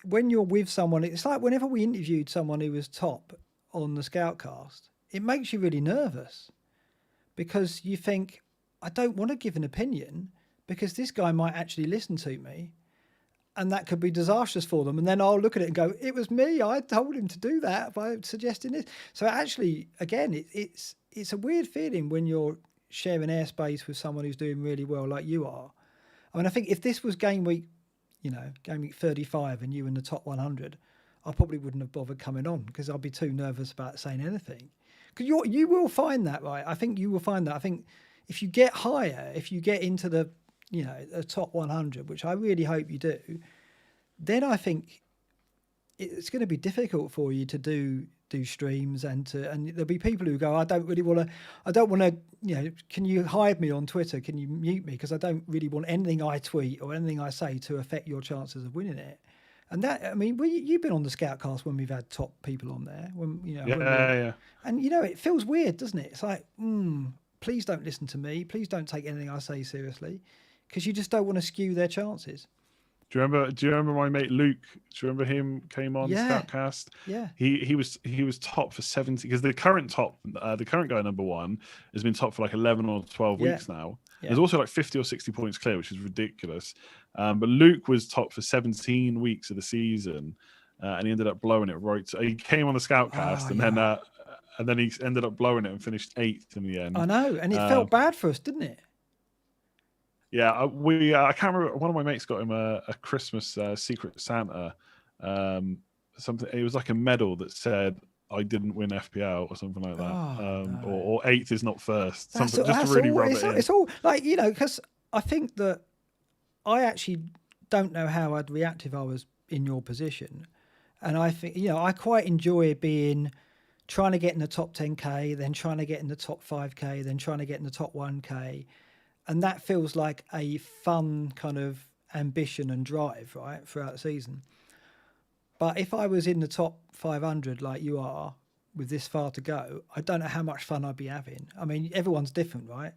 When you're with someone, it's like whenever we interviewed someone who was top on the Scoutcast, it makes you really nervous, because you think, I don't want to give an opinion because this guy might actually listen to me, and that could be disastrous for them. And then I'll look at it and go, it was me. I told him to do that by suggesting this. So actually, again, it's a weird feeling when you're sharing airspace with someone who's doing really well like you are. I mean, I think if this was game week 35 and you in the top 100, I probably wouldn't have bothered coming on because I'd be too nervous about saying anything. Because you will find that, right? I think you will find that. I think if you get higher, if you get into the a top 100, which I really hope you do, then I think it's going to be difficult for you to do streams and there'll be people who go, I don't want to, can you hide me on Twitter? Can you mute me? Because I don't really want anything I tweet or anything I say to affect your chances of winning it. And that, I mean, you've been on the Scoutcast when we've had top people on there. Yeah. And it feels weird, doesn't it? It's like, please don't listen to me. Please don't take anything I say seriously, because you just don't want to skew their chances. Do you remember my mate Luke? Do you remember him? Came on Scoutcast. Yeah. He was top for 70, because the current guy number one has been top for like 11 or 12 weeks now. Yeah. There's also like 50 or 60 points clear, which is ridiculous. But Luke was top for 17 weeks of the season, and he ended up blowing it right. So he came on the Scoutcast, and then he ended up blowing it and finished 8th in the end. I know, and it felt bad for us, didn't it? Yeah, I can't remember. One of my mates got him a Christmas Secret Santa. Something. It was like a medal that said, I didn't win FPL or something like that. Or 8th is not first. Just to really rub it in. It's all like, because I think that I actually don't know how I'd react if I was in your position. And I think, I quite enjoy trying to get in the top 10k, then trying to get in the top 5k, then trying to get in the top 1k. And that feels like a fun kind of ambition and drive, right, throughout the season. But if I was in the top 500 like you are, with this far to go, I don't know how much fun I'd be having. I mean, everyone's different, right?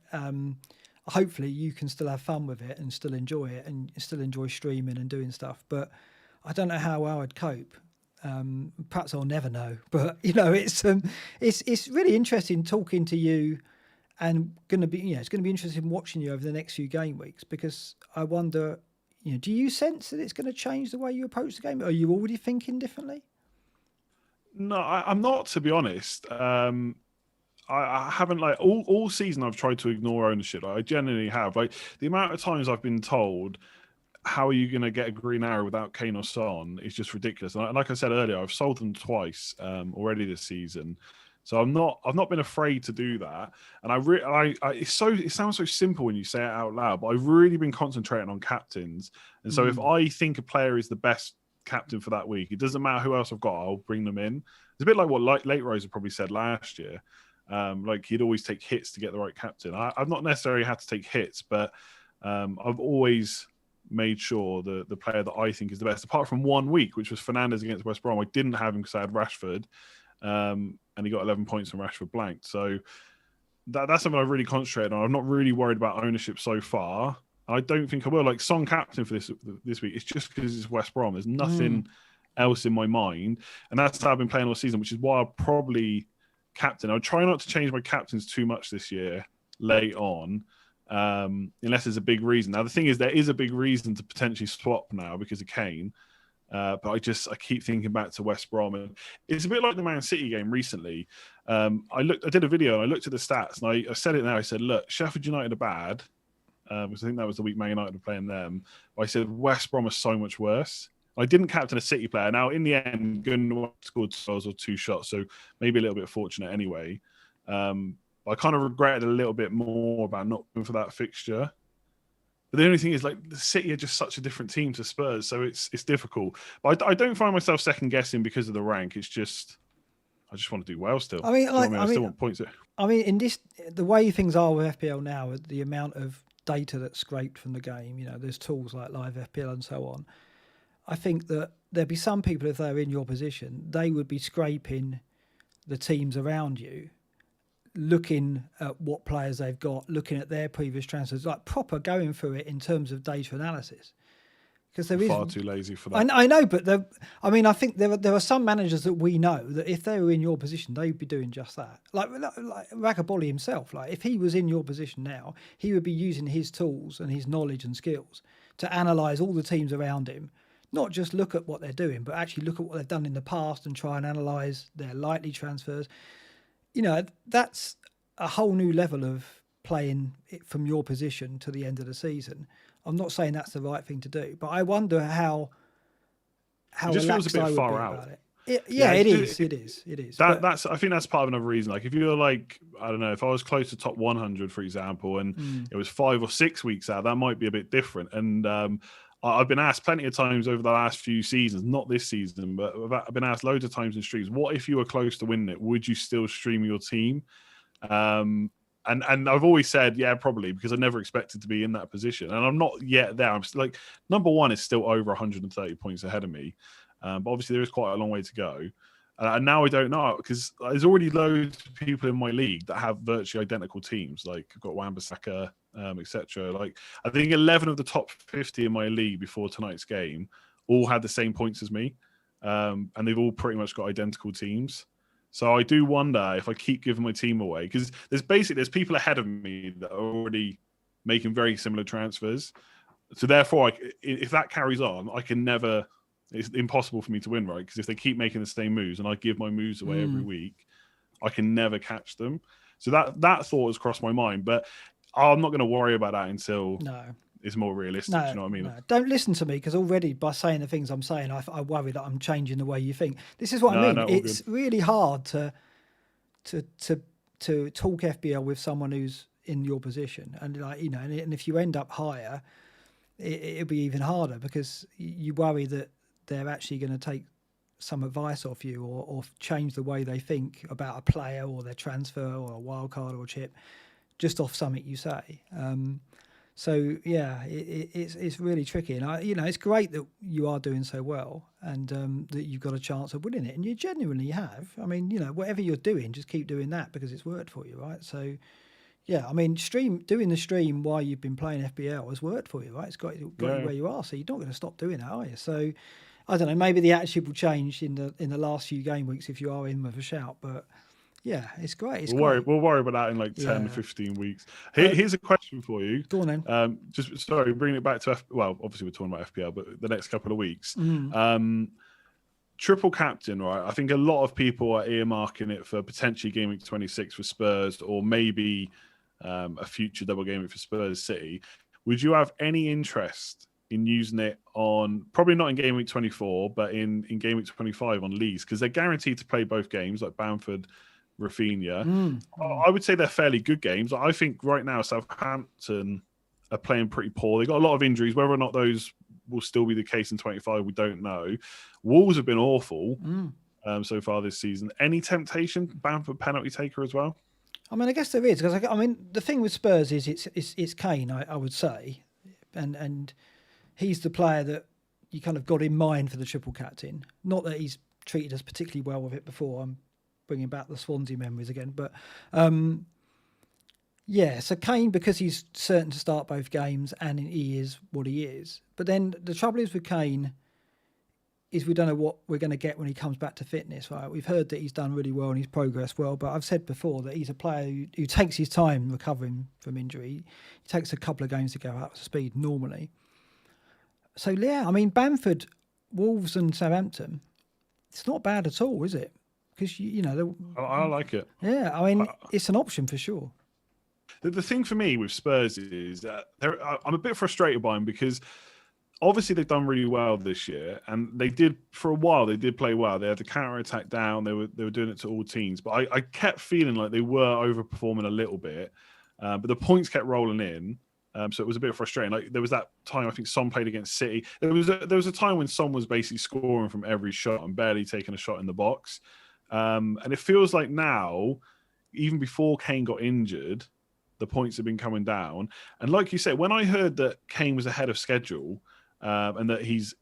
Hopefully you can still have fun with it and still enjoy it and still enjoy streaming and doing stuff. But I don't know how well I'd cope. Perhaps I'll never know. But, it's really interesting talking to you. And it's going to be interesting watching you over the next few game weeks, because I wonder, do you sense that it's going to change the way you approach the game? Are you already thinking differently? No, I'm not, to be honest. I haven't, like, all season I've tried to ignore ownership. I genuinely have. Like, the amount of times I've been told, how are you going to get a green arrow without Kane or Son, is just ridiculous. And like I said earlier, I've sold them twice already this season. So I've not been afraid to do that, and it sounds so simple when you say it out loud, but I've really been concentrating on captains. And so if I think a player is the best captain for that week, it doesn't matter who else I've got, I'll bring them in. It's a bit like what Late Rose probably said last year. Like he'd always take hits to get the right captain. I've not necessarily had to take hits, but I've always made sure the player that I think is the best, apart from 1 week, which was Fernandes against West Brom. I didn't have him because I had Rashford, and he got 11 points and Rashford blanked. So that's something I've really concentrated on. I'm not really worried about ownership so far. I don't think I will. Like Son captain for this week, it's just because it's West Brom. There's nothing else in my mind, and that's how I've been playing all season, which is why I'll probably captain. I'll try not to change my captains too much this year late on, unless there's a big reason. Now the thing is, there is a big reason to potentially swap now because of Kane, but I keep thinking back to West Brom, and it's a bit like the Man City game recently. I did a video and I looked at the stats, and I said it now. I said, look, Sheffield United are bad, because I think that was the week Man United were playing them. But I said West Brom are so much worse. I didn't captain a City player. Now, in the end, Gundogan scored 2 goals or 2 shots, so maybe a little bit fortunate anyway. I kind of regretted a little bit more about not going for that fixture. But the only thing is, like, the City are just such a different team to Spurs, so it's difficult. But I don't find myself second guessing because of the rank. It's just I just want to do well still. I still want points. I mean, in the way things are with FPL now, the amount of data that's scraped from the game, there's tools like Live FPL and so on. I think that there'd be some people, if they're in your position, they would be scraping the teams around you, looking at what players they've got, looking at their previous transfers, like proper going through it in terms of data analysis. Because they're far too lazy for that. I know, but I think there are some managers that we know that if they were in your position, they'd be doing just that. Like Rakabolli himself, like if he was in your position now, he would be using his tools and his knowledge and skills to analyse all the teams around him. Not just look at what they're doing, but actually look at what they've done in the past and try and analyse their likely transfers. That's a whole new level of playing it from your position to the end of the season. I'm not saying that's the right thing to do, but I wonder how it just feels a bit far out. It is. That's I think that's part of another reason. Like if you're like, I don't know, if I was close to top 100, for example, and it was 5 or 6 weeks out, that might be a bit different. And I've been asked plenty of times over the last few seasons, not this season, but I've been asked loads of times in streams, what if you were close to winning it? Would you still stream your team? And I've always said, yeah, probably, because I never expected to be in that position. And I'm not yet there. I'm still, like, number one is still over 130 points ahead of me. But obviously there is quite a long way to go. And now I don't know, because there's already loads of people in my league that have virtually identical teams. Like I've got Wan-Bissaka, etc. Like I think 11 of the top 50 in my league before tonight's game all had the same points as me, and they've all pretty much got identical teams. So I do wonder if I keep giving my team away, because there's people ahead of me that are already making very similar transfers. So therefore, if that carries on, I can never. It's impossible for me to win, right? Because if they keep making the same moves and I give my moves away every week, I can never catch them. So that thought has crossed my mind, but I'm not going to worry about that until it's more realistic. Do you know what I mean? No. Don't listen to me, because already by saying the things I'm saying, I worry that I'm changing the way you think. This is what I mean. It's really hard to talk FPL with someone who's in your position, and and if you end up higher, it'll be even harder, because you worry that they're actually going to take some advice off you or change the way they think about a player or their transfer or a wild card or a chip just off something you say. So yeah, it's really tricky, and it's great that you are doing so well, and that you've got a chance of winning it, and you genuinely have. I mean, whatever you're doing, just keep doing that, because it's worked for you, right? So yeah, I mean, doing the stream while you've been playing FPL has worked for you, right? It's got you where you are, so you're not going to stop doing that, are you? So I don't know, maybe the attitude will change in the last few game weeks if you are in with a shout, but yeah, it's great. We'll worry about that in like 10, 15 weeks. Here's a question for you. Go on then. Just bringing it back to obviously we're talking about FPL, but the next couple of weeks. Triple captain, right? I think a lot of people are earmarking it for potentially game week 26 for Spurs, or maybe a future double game week for Spurs City. Would you have any interest in using it on, probably not in game week 24, but in game week 25 on Leeds? Because they're guaranteed to play both games, like Bamford, Rafinha. I would say they're fairly good games. I think right now Southampton are playing pretty poor. They've got a lot of injuries. Whether or not those will still be the case in 25, we don't know. Wolves have been awful. so far this season. Any temptation? Bamford penalty taker as well? I mean, I guess there is, because I mean, the thing with Spurs is it's Kane, I would say, and he's the player that you kind of got in mind for the triple captain. Not that he's treated us particularly well with it before. I'm bringing back the Swansea memories again, but yeah. So Kane, because he's certain to start both games, and he is what he is. But then the trouble is with Kane is we don't know what we're going to get when he comes back to fitness, right? We've heard that he's done really well and he's progressed well, but I've said before that he's a player who takes his time recovering from injury. He takes a couple of games to go up to speed normally. So, yeah, I mean, Bamford, Wolves and Southampton, it's not bad at all, is it? Because, you know... I like it. Yeah, I mean, it's an option for sure. The thing for me with Spurs is that I'm a bit frustrated by them because... Obviously, they've done really well this year, and they did for a while. They did play well. They had the counter attack down. They were doing it to all teams, but I kept feeling like they were overperforming a little bit. But the points kept rolling in, so it was a bit frustrating. Like there was that time I think Son played against City. There was a time when Son was basically scoring from every shot and barely taking a shot in the box. And it feels like now, even before Kane got injured, the points have been coming down. And like you said, when I heard that Kane was ahead of schedule. And that he's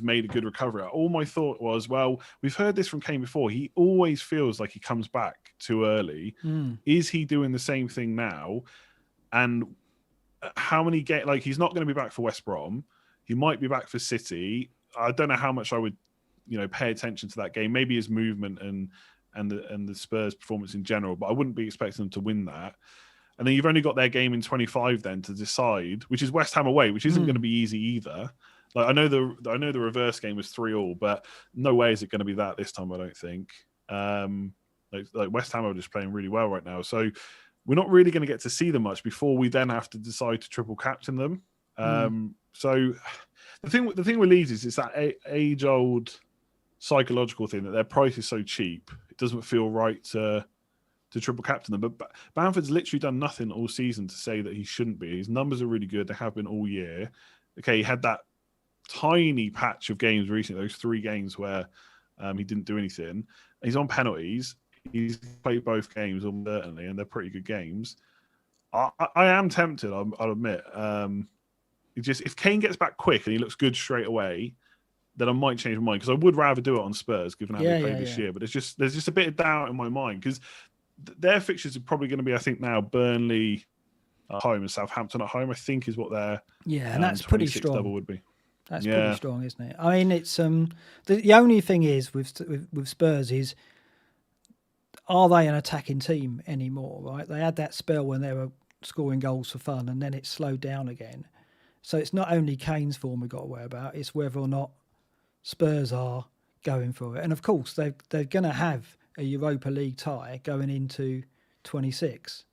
made a good recovery. All my thought was, well, we've heard this from Kane before. He always feels like he comes back too early. Is he doing the same thing now? And how many he's not going to be back for West Brom. He might be back for City. I don't know how much I would, pay attention to that game. Maybe his movement and the Spurs performance in general, but I wouldn't be expecting them to win that. And then you've only got their game in 25 then to decide, which is West Ham away, which isn't going to be easy either. Like I know the reverse game was 3-3, but no way is it going to be that this time. I don't think. Like West Ham are just playing really well right now, so we're not really going to get to see them much before we then have to decide to triple captain them. So the thing with Leeds is it's that age-old psychological thing that their price is so cheap, it doesn't feel right to triple captain them. But Bamford's literally done nothing all season to say that he shouldn't be. His numbers are really good. They have been all year. Okay, he had that tiny patch of games recently, those 3 games where he didn't do anything. He's on penalties. He's played both games, certainly, and they're pretty good games. I am tempted, I'll admit. If Kane gets back quick and he looks good straight away, then I might change my mind, because I would rather do it on Spurs, given how they played this year. But there's just a bit of doubt in my mind, because their fixtures are probably going to be, I think now, Burnley at home and Southampton at home, I think is what their and that's pretty strong. Double would be. That's pretty strong, isn't it? I mean, it's the only thing is with Spurs is, are they an attacking team anymore? Right? They had that spell when they were scoring goals for fun, and then it slowed down again. So it's not only Kane's form we've got to worry about; it's whether or not Spurs are going for it. And of course, they're going to have a Europa League tie going into 26,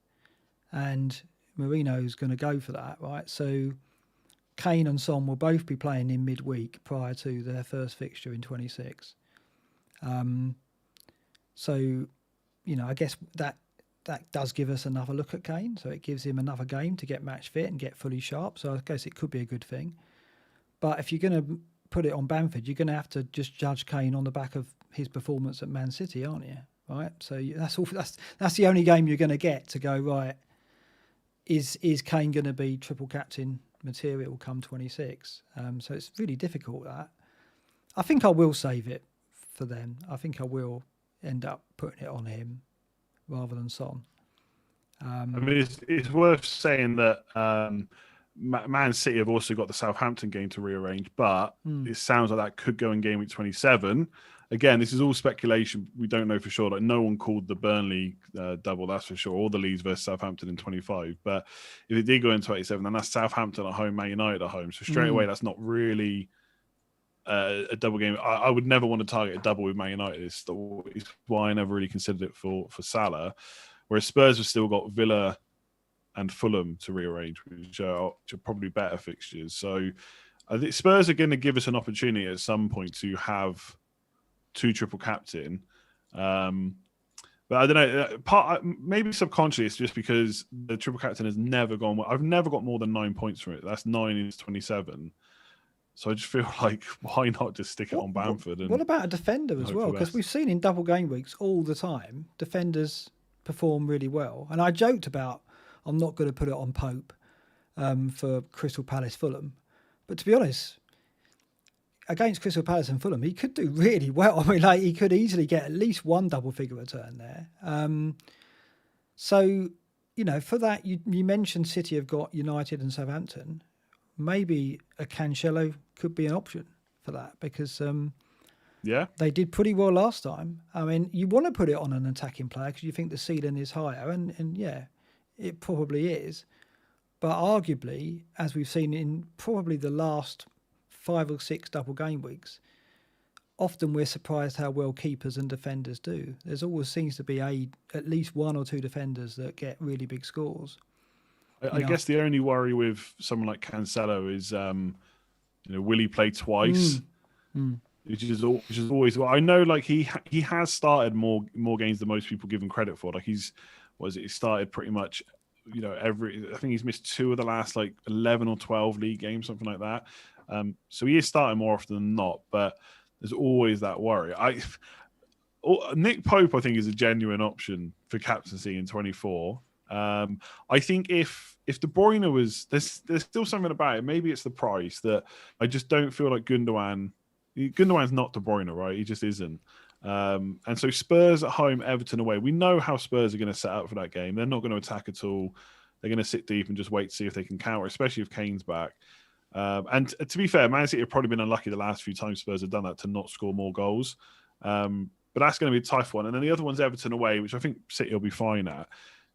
and Mourinho's going to go for that, right? So Kane and Son will both be playing in midweek prior to their first fixture in 26. So, I guess that does give us another look at Kane. So it gives him another game to get match fit and get fully sharp. So I guess it could be a good thing. But if you're going to put it on Bamford, you're going to have to just judge Kane on the back of his performance at Man City, aren't you? Right. So that's the only game you're going to get to go, right, is Kane going to be triple captain material come 26? So it's really difficult, that. I think I will save it for them. I think I will end up putting it on him rather than Son. I mean, it's worth saying that Man City have also got the Southampton game to rearrange, but it sounds like that could go in game week 27. Again, this is all speculation. We don't know for sure. Like, no one called the Burnley double, that's for sure, or the Leeds versus Southampton in 25. But if it did go in 27, then that's Southampton at home, Man United at home. So straight away, that's not really a double game. I would never want to target a double with Man United. It's why I never really considered it for Salah. Whereas Spurs have still got Villa and Fulham to rearrange, which are probably better fixtures. So I think Spurs are going to give us an opportunity at some point to have 2 triple captain. But I don't know. Maybe subconsciously it's just because the triple captain has never gone well. I've never got more than 9 points from it. That's 9 into 27. So I just feel like, why not just stick it on Bamford? What about a defender as well? Because we've seen in double game weeks all the time, defenders perform really well. And I joked about I'm not going to put it on Pope for Crystal Palace Fulham. But to be honest, against Crystal Palace and Fulham, he could do really well. I mean, like, he could easily get at least one double figure return there. So, you know, for that, you mentioned City have got United and Southampton. Maybe a Cancelo could be an option for that because they did pretty well last time. I mean, you want to put it on an attacking player because you think the ceiling is higher, and yeah, it probably is. But arguably, as we've seen in probably the last 5 or 6 double game weeks, often we're surprised how well keepers and defenders do. There's always seems to be at least 1 or 2 defenders that get really big scores. I guess the only worry with someone like Cancelo is, will he play twice? Which is always. Well, I know, like he has started more games than most people give him credit for. Like he started pretty much, I think he's missed 2 of the last like 11 or 12 league games, something like that. So he is starting more often than not, but there's always that worry. Nick Pope, I think, is a genuine option for captaincy in 24. I think if De Bruyne was, there's still something about it. Maybe it's the price that I just don't feel like Gundogan's not De Bruyne, right? He just isn't. And so Spurs at home, Everton away. We know how Spurs are going to set up for that game. They're not going to attack at all. They're going to sit deep and just wait to see if they can counter, especially if Kane's back. And to be fair, Man City have probably been unlucky the last few times Spurs have done that to not score more goals. But that's going to be a tough one. And then the other one's Everton away, which I think City will be fine at.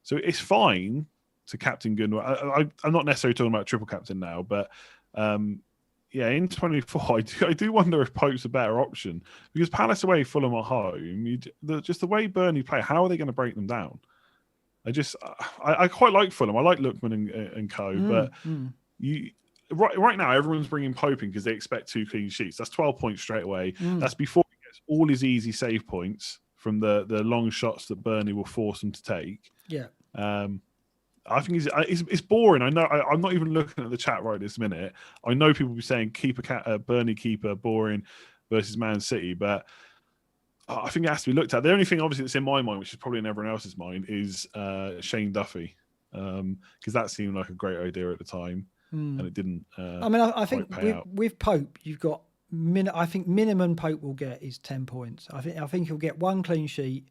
So it's fine to captain Gundogan. I'm not necessarily talking about triple captain now, but in 24, I do wonder if Pope's a better option because Palace away, Fulham at home. Just the way Burnley play, how are they going to break them down? I quite like Fulham. I like Lookman and co. But right now everyone's bringing Pope in because they expect 2 clean sheets. That's 12 points straight away. That's before he gets all his easy save points from the long shots that Burnley will force him to take. Yeah. I think it's boring. I know. I'm not even looking at the chat right this minute. I know people will be saying Burnley keeper boring versus Man City, but I think it has to be looked at. The only thing, obviously, that's in my mind, which is probably in everyone else's mind, is Shane Duffy, because that seemed like a great idea at the time, and it didn't. I think with Pope, you've got. I think minimum Pope will get is 10 points. I think he'll get 1 clean sheet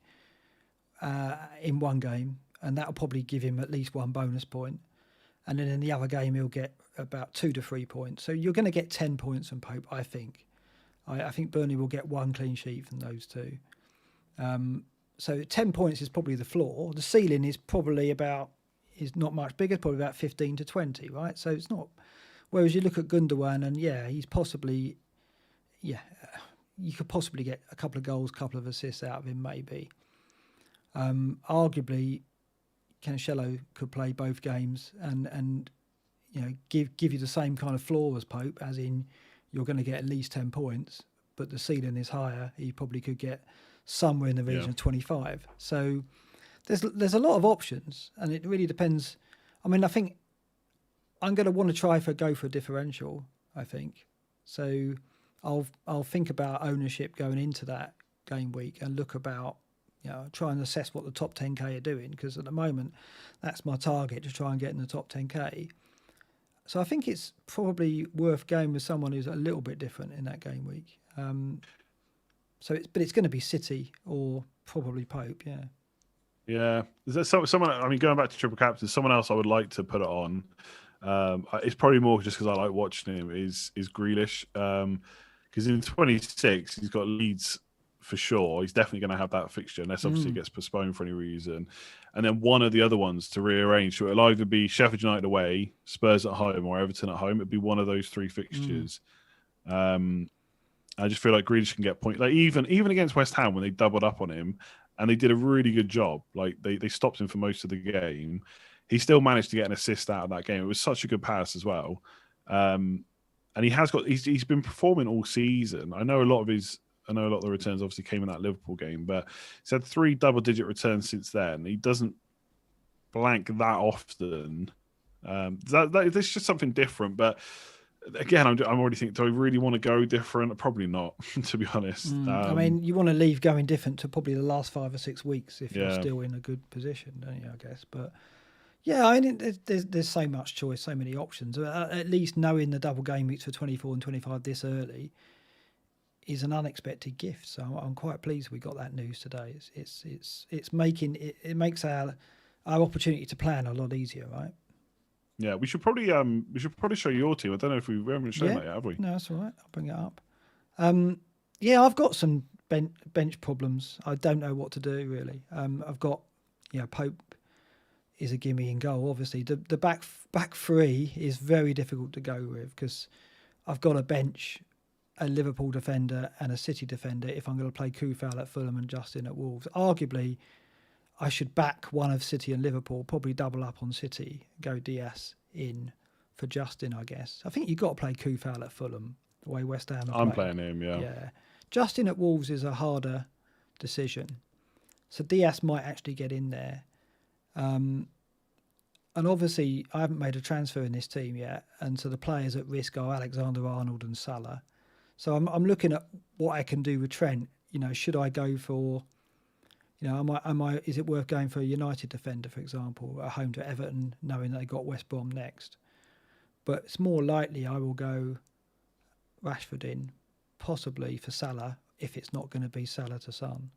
in 1 game, and that'll probably give him at least 1 bonus point. And then in the other game, he'll get about 2 to 3 points. So you're going to get 10 points from Pope, I think. I think Burnley will get 1 clean sheet from those 2. So 10 points is probably the floor. The ceiling is not much bigger, probably about 15 to 20, right? So it's not. Whereas you look at Gundogan, and he's possibly, you could possibly get a couple of goals, couple of assists out of him, maybe. Arguably, Cancelo could play both games and give you the same kind of floor as Pope, as in you're going to get at least 10 points, but the ceiling is higher. He probably could get somewhere in the region of 25. So there's a lot of options, and it really depends. I mean, I think I'm going to want to go for a differential, I think. So I'll think about ownership going into that game week and look about, try and assess what the top 10K are doing, because at the moment that's my target, to try and get in the top 10K. So I think it's probably worth going with someone who's a little bit different in that game week. But it's going to be City or probably Pope, yeah. Yeah, is there someone? I mean, going back to triple captain, someone else I would like to put it on. It's probably more just because I like watching him. Is Grealish, because in 26 he's got Leeds for sure. He's definitely going to have that fixture unless obviously it gets postponed for any reason. And then one of the other ones to rearrange. So it'll either be Sheffield United away, Spurs at home, or Everton at home. It'd be one of those 3 fixtures. I just feel like Grealish can get points. Like even against West Ham when they doubled up on him, and they did a really good job. Like they stopped him for most of the game. He still managed to get an assist out of that game. It was such a good pass as well. And he's been performing all season. I know a lot of the returns obviously came in that Liverpool game, but he's had 3 double-digit returns since then. He doesn't blank that often. That's just something different. But again, I'm already thinking, do I really want to go different? Probably not, to be honest. I mean, you want to leave going different to probably the last 5 or 6 weeks if you're Yeah. still in a good position, don't you, I guess. But yeah, I mean, there's so much choice, so many options. At least knowing the double game weeks for 24 and 25 this early is an unexpected gift. So I'm quite pleased we got that news today. It's making it makes our opportunity to plan a lot easier, right? Yeah, we should probably show your team. I don't know if we haven't shown that yet, have we? No, that's all right. I'll bring it up. Yeah, I've got some bench problems. I don't know what to do really. I've got, Pope is a gimme in goal. Obviously, the back three is very difficult to go with because I've got to bench a Liverpool defender and a City defender if I'm going to play Kufal at Fulham and Justin at Wolves. Arguably, I should back one of City and Liverpool, probably double up on City, go Diaz in for Justin, I guess. I think you've got to play Kufal at Fulham, the way West Ham are I'm playing. playing him, yeah. Yeah. Justin at Wolves is a harder decision. So Diaz might actually get in there. And obviously, I haven't made a transfer in this team yet, and so the players at risk are Alexander-Arnold and Salah. So I'm looking at what I can do with Trent. Should I go for... is it worth going for a United defender, for example, at home to Everton, knowing they got West Brom next? But it's more likely I will go Rashford in, possibly for Salah, if it's not going to be Salah to Son.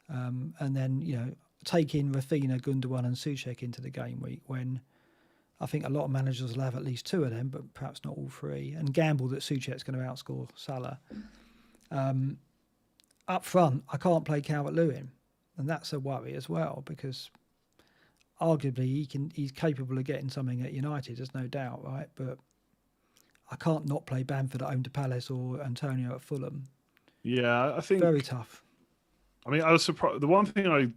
And then, take in Rafinha, Gundogan and Souček into the game week when I think a lot of managers will have at least 2 of them, but perhaps not all 3, and gamble that Souček's going to outscore Salah. Up front, I can't play Calvert-Lewin. And that's a worry as well because arguably he's capable of getting something at United, there's no doubt, right? But I can't not play Bamford at home to Palace or Antonio at Fulham. Yeah, I think... Very tough. I mean, I was surprised. The one thing I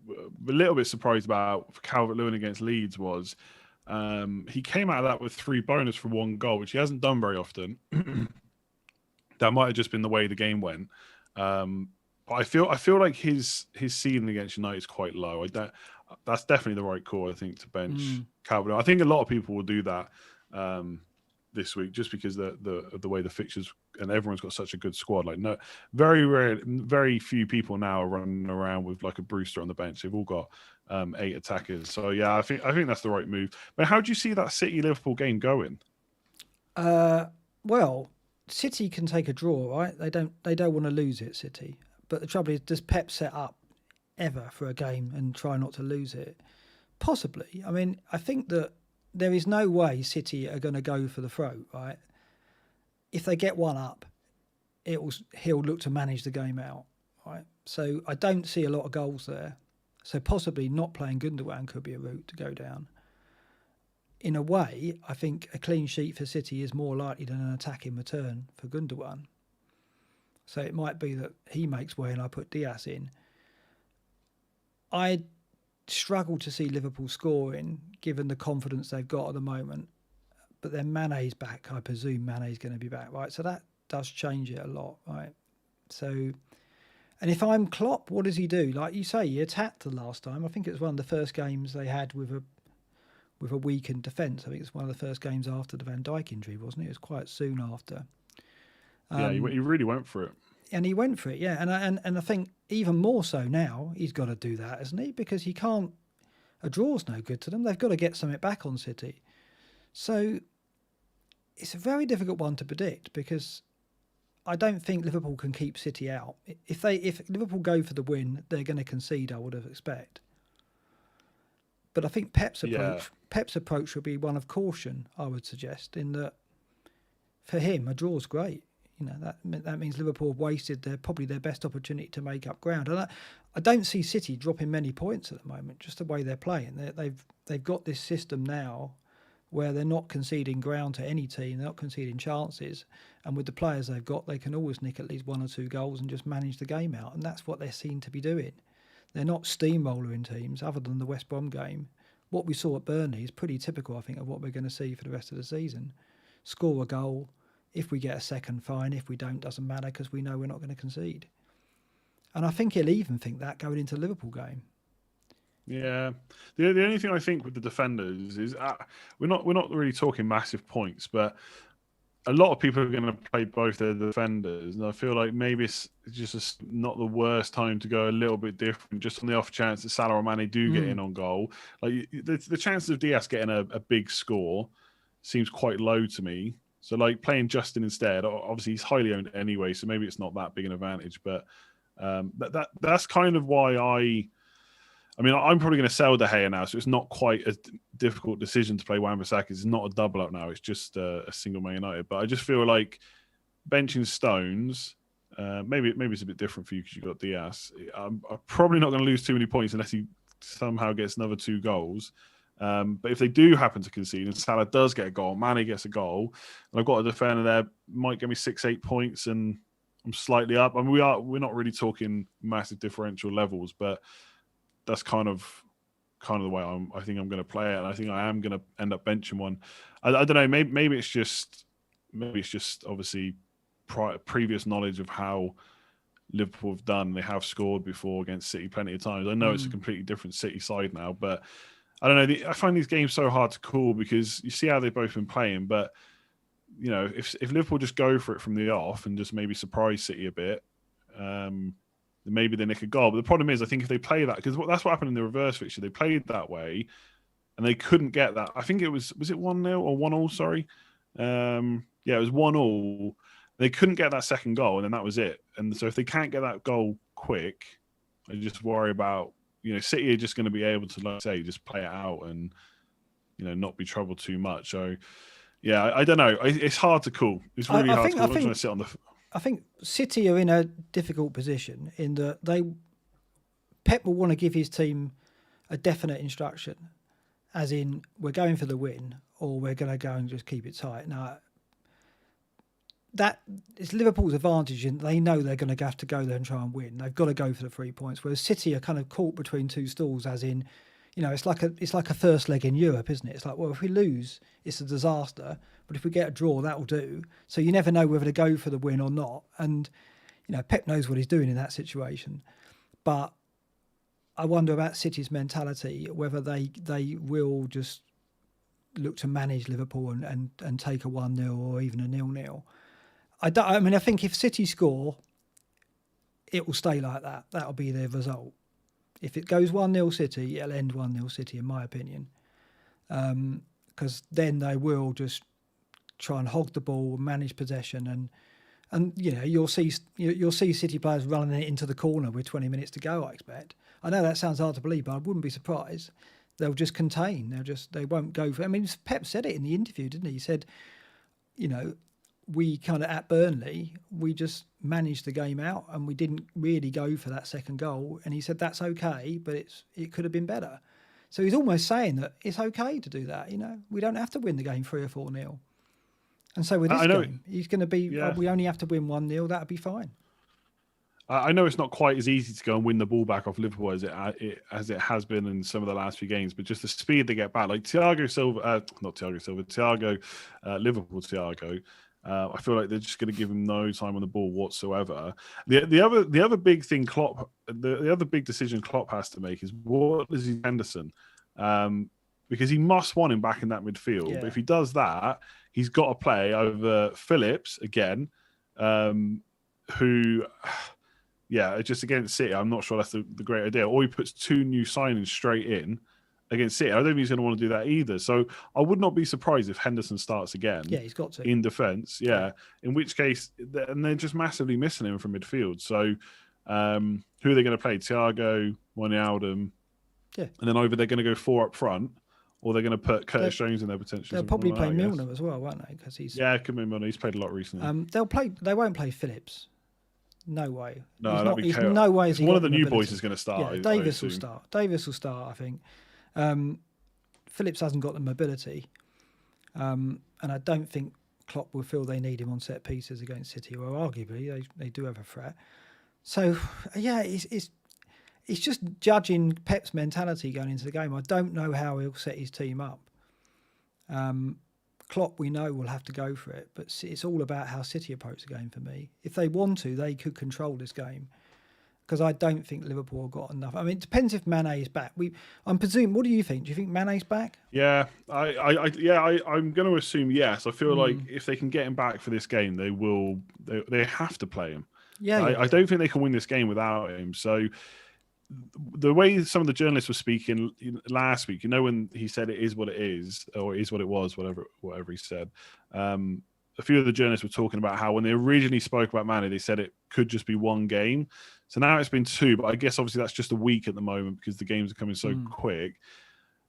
a little bit surprised about for Calvert-Lewin against Leeds was he came out of that with 3 bonus for 1 goal, which he hasn't done very often. That might have just been the way the game went. But I feel like his ceiling against United is quite low. That's definitely the right call, I think, to bench Calvert. I think a lot of people will do that this week just because the way the fixtures and everyone's got such a good squad. Like very few people now are running around with like a Brewster on the bench. They've all got 8 attackers. So yeah, I think that's the right move. But how do you see that City Liverpool game going? Well, City can take a draw, right? They don't want to lose it, City. But the trouble is, does Pep set up ever for a game and try not to lose it? Possibly. I mean, I think that there is no way City are going to go for the throat, right? If they get 1 up, he'll look to manage the game out, right? So I don't see a lot of goals there. So possibly not playing Gundogan could be a route to go down. In a way, I think a clean sheet for City is more likely than an attack in return for Gundogan. So it might be that he makes way and I put Diaz in. I struggle to see Liverpool scoring given the confidence they've got at the moment. But then Mane's back. I presume Mane's going to be back, right? So that does change it a lot, right? So, and if I'm Klopp, what does he do? Like you say, he attacked the last time. I think it was one of the first games they had with a weakened defence. I think it's one of the first games after the Van Dijk injury, wasn't it? It was quite soon after. Yeah, he really went for it. And he went for it, yeah. And I think even more so now, he's got to do that, hasn't he? Because he can't... A draw's no good to them. They've got to get something back on City. So it's a very difficult one to predict because I don't think Liverpool can keep City out. If Liverpool go for the win, they're going to concede, I would have expect. But I think Pep's approach would be one of caution, I would suggest, in that for him, a draw's great. That means Liverpool have wasted probably their best opportunity to make up ground. And I don't see City dropping many points at the moment, just the way they're playing. They've got this system now where they're not conceding ground to any team, they're not conceding chances. And with the players they've got, they can always nick at least 1 or 2 goals and just manage the game out. And that's what they're seen to be doing. They're not steamrolling teams other than the West Brom game. What we saw at Burnley is pretty typical, I think, of what we're going to see for the rest of the season. Score a goal. If we get a second, fine. If we don't, doesn't matter because we know we're not going to concede. And I think he'll even think that going into the Liverpool game. Yeah, the only thing I think with the defenders is we're not really talking massive points, but a lot of people are going to play both their defenders, and I feel like maybe it's just not the worst time to go a little bit different, just on the off chance that Salah or Mane do get in on goal. Like the chances of Diaz getting a big score seems quite low to me. So like playing Justin instead, obviously he's highly owned anyway, so maybe it's not that big an advantage. But that's kind of why I mean, I'm probably going to sell De Gea now, so it's not quite a difficult decision to play Wan-Bissaka. It's not a double up now; it's just a single Man United. But I just feel like benching Stones, maybe it's a bit different for you because you got Diaz. I'm probably not going to lose too many points unless he somehow gets another 2 goals. But if they do happen to concede and Salah does get a goal, Mane gets a goal, and I've got a defender there, might give me 6-8 points, and I'm slightly up. I mean, we're not really talking massive differential levels, but that's kind of the way I think I'm going to play it, and I think I am going to end up benching one. I don't know. Maybe it's just obviously previous knowledge of how Liverpool have done. They have scored before against City plenty of times. I know it's a completely different City side now, but I don't know. I find these games so hard to call because you see how they've both been playing, but you know, if Liverpool just go for it from the off and just maybe surprise City a bit, maybe they nick a goal. But the problem is, I think if they play that, because that's what happened in the reverse fixture. They played that way, and they couldn't get that. I think it was it 1-0 or 1-1? Sorry, it was 1-1. They couldn't get that second goal, and then that was it. And so if they can't get that goal quick, I just worry about, you know, City are just going to be able to, like I say, just play it out and, you know, not be troubled too much. So yeah, I don't know. It's hard to call. It's really hard to call. I'm trying to sit on the. I think City are in a difficult position in that Pep will want to give his team a definite instruction, as in we're going for the win or we're going to go and just keep it tight. Now, that is Liverpool's advantage, and they know they're going to have to go there and try and win. They've got to go for the 3 points, whereas City are kind of caught between two stools, as in, you know, it's like a first leg in Europe, isn't it? It's like, well, if we lose, it's a disaster. But if we get a draw, that'll do. So you never know whether to go for the win or not. And, you know, Pep knows what he's doing in that situation. But I wonder about City's mentality, whether they will just look to manage Liverpool and take a 1-0 or even a 0-0. I mean, I think if City score, it will stay like that. That'll be their result. If it goes 1-0 City, it'll end 1-0 City, in my opinion. Because then they will just try and hog the ball, manage possession, and you know, you'll see City players running it into the corner with 20 minutes to go, I expect. I know that sounds hard to believe, but I wouldn't be surprised. They'll just contain. They won't go for. I mean, Pep said it in the interview, didn't he? He said, you know, we kind of at Burnley, we just managed the game out and we didn't really go for that second goal. And he said that's okay, but it could have been better. So he's almost saying that it's okay to do that. You know, we don't have to win the game 3 or 4-0. And so with this game, he's going to be. Yeah. We only have to win 1-0. That'll be fine. I know it's not quite as easy to go and win the ball back off Liverpool as it has been in some of the last few games, but just the speed they get back, like Thiago, Liverpool Thiago. I feel like they're just going to give him no time on the ball whatsoever. The other big thing the other big decision Klopp has to make is what is he Henderson, because he must want him back in that midfield. Yeah. But if he does that, he's got to play over Phillips again, who. Yeah, just against City, I'm not sure that's the great idea. Or he puts 2 new signings straight in against City. I don't think he's going to want to do that either. So I would not be surprised if Henderson starts again. Yeah, he's got to. In defence, yeah. In which case, and they're just massively missing him from midfield. So who are they going to play? Thiago, Wijnaldum. Yeah. And then either they're going to go 4 up front, or they're going to put Curtis Jones in there potentially. They'll probably play Milner as well, won't they? Because he's could be Milner. He's played a lot recently. They won't play Phillips. No way. No, that'd be chaos. No way. One of the new boys is going to start. Yeah, Davis will start. Davis will start, I think. Phillips hasn't got the mobility, and I don't think Klopp will feel they need him on set pieces against City. Or arguably, they do have a threat. So, yeah, it's just judging Pep's mentality going into the game. I don't know how he'll set his team up. Klopp, we know, will have to go for it, but it's all about how City approach the game for me. If they want to, they could control this game. because I don't think Liverpool have got enough. I mean, it depends if Mane is back. I'm presuming. What do you think? Do you think Mane's back? Yeah, I'm going to assume yes. I feel like if they can get him back for this game, they will. They have to play him. Yeah, I don't think they can win this game without him. So the way some of the journalists were speaking last week, when he said it is what it is, or it is what it was, whatever he said. A few of the journalists were talking about how when they originally spoke about Mane, they said it could just be one game. So now it's been two, but I guess obviously that's just a week at the moment because the games are coming so quick.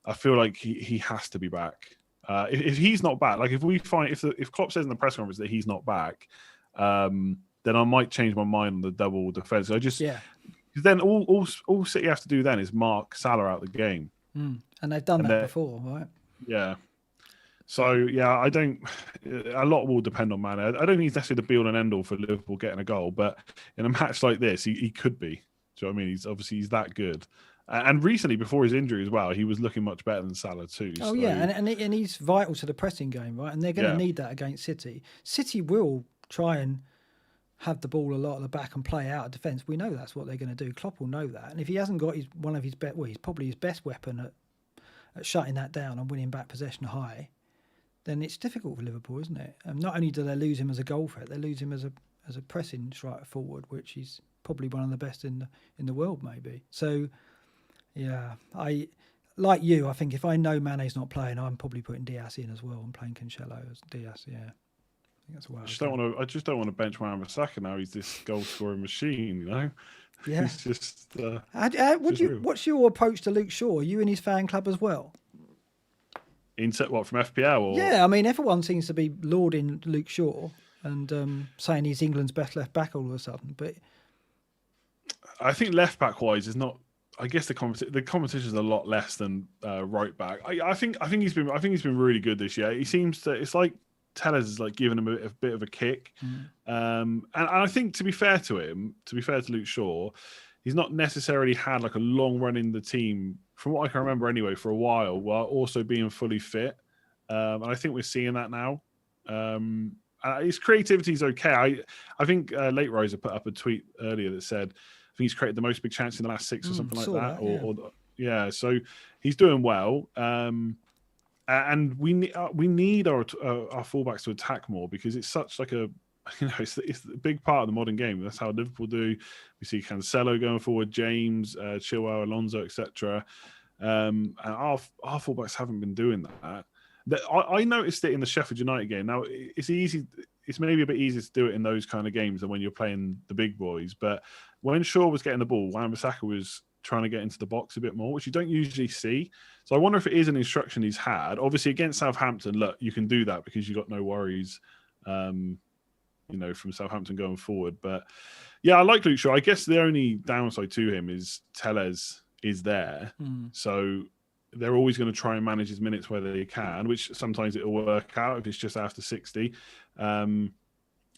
I feel like he has to be back. If he's not back, like if Klopp says in the press conference that he's not back, then I might change my mind on the double defense. Because then all City have to do then is mark Salah out the game, and they've done that before, right? Yeah. So yeah, I don't. A lot will depend on Mane. I don't think he's necessarily the be all and end all for Liverpool getting a goal, but in a match like this, he could be. Do you know what I mean? He's that good. And recently, before his injury as well, he was looking much better than Salah too. Oh yeah, and he's vital to the pressing game, right? And they're going to need that against City. City will try and have the ball a lot at the back and play out of defence. We know that's what they're going to do. Klopp will know that. And if he hasn't got he's probably his best weapon at shutting that down and winning back possession high, then it's difficult for Liverpool, isn't it? And not only do they lose him as a goal threat, they lose him as a pressing striker forward, which is probably one of the best in the world, maybe. So, yeah, I think if I know Mane's not playing, I'm probably putting Diaz in as well and playing Cancelo as Diaz. Yeah, I think that's what I just don't want to bench Wan-Bissaka now. He's this goal scoring machine, Yeah. He's just. What's your approach to Luke Shaw? Are you in his fan club as well? What, from FPL? Or? Yeah, I mean, everyone seems to be lauding Luke Shaw and saying he's England's best left back all of a sudden. But I think left back wise is not. I guess the competition is a lot less than right back. I think he's been really good this year. He seems to. It's like Tellers is like giving him a bit of a kick. And I think to be fair to Luke Shaw, he's not necessarily had like a long run in the team, from what I can remember anyway, for a while, while also being fully fit. And I think we're seeing that now. His creativity is okay. I think Late Riser put up a tweet earlier that said, I think he's created the most big chance in the last 6 or something like that. So he's doing well. And we need our fullbacks to attack more because it's such like a, it's a big part of the modern game. That's how Liverpool do. We see Cancelo going forward, James, Chilwell, Alonso, etc. And our fullbacks haven't been doing that. I noticed it in the Sheffield United game. Now it's easy. It's maybe a bit easier to do it in those kind of games than when you're playing the big boys. But when Shaw was getting the ball, Wan-Bissaka was trying to get into the box a bit more, which you don't usually see. So I wonder if it is an instruction he's had. Obviously against Southampton, look, you can do that because you've got no worries, from Southampton going forward. But yeah, I like Luke Shaw. I guess the only downside to him is Tellez is there. So they're always going to try and manage his minutes where they can, which sometimes it'll work out if it's just after 60. And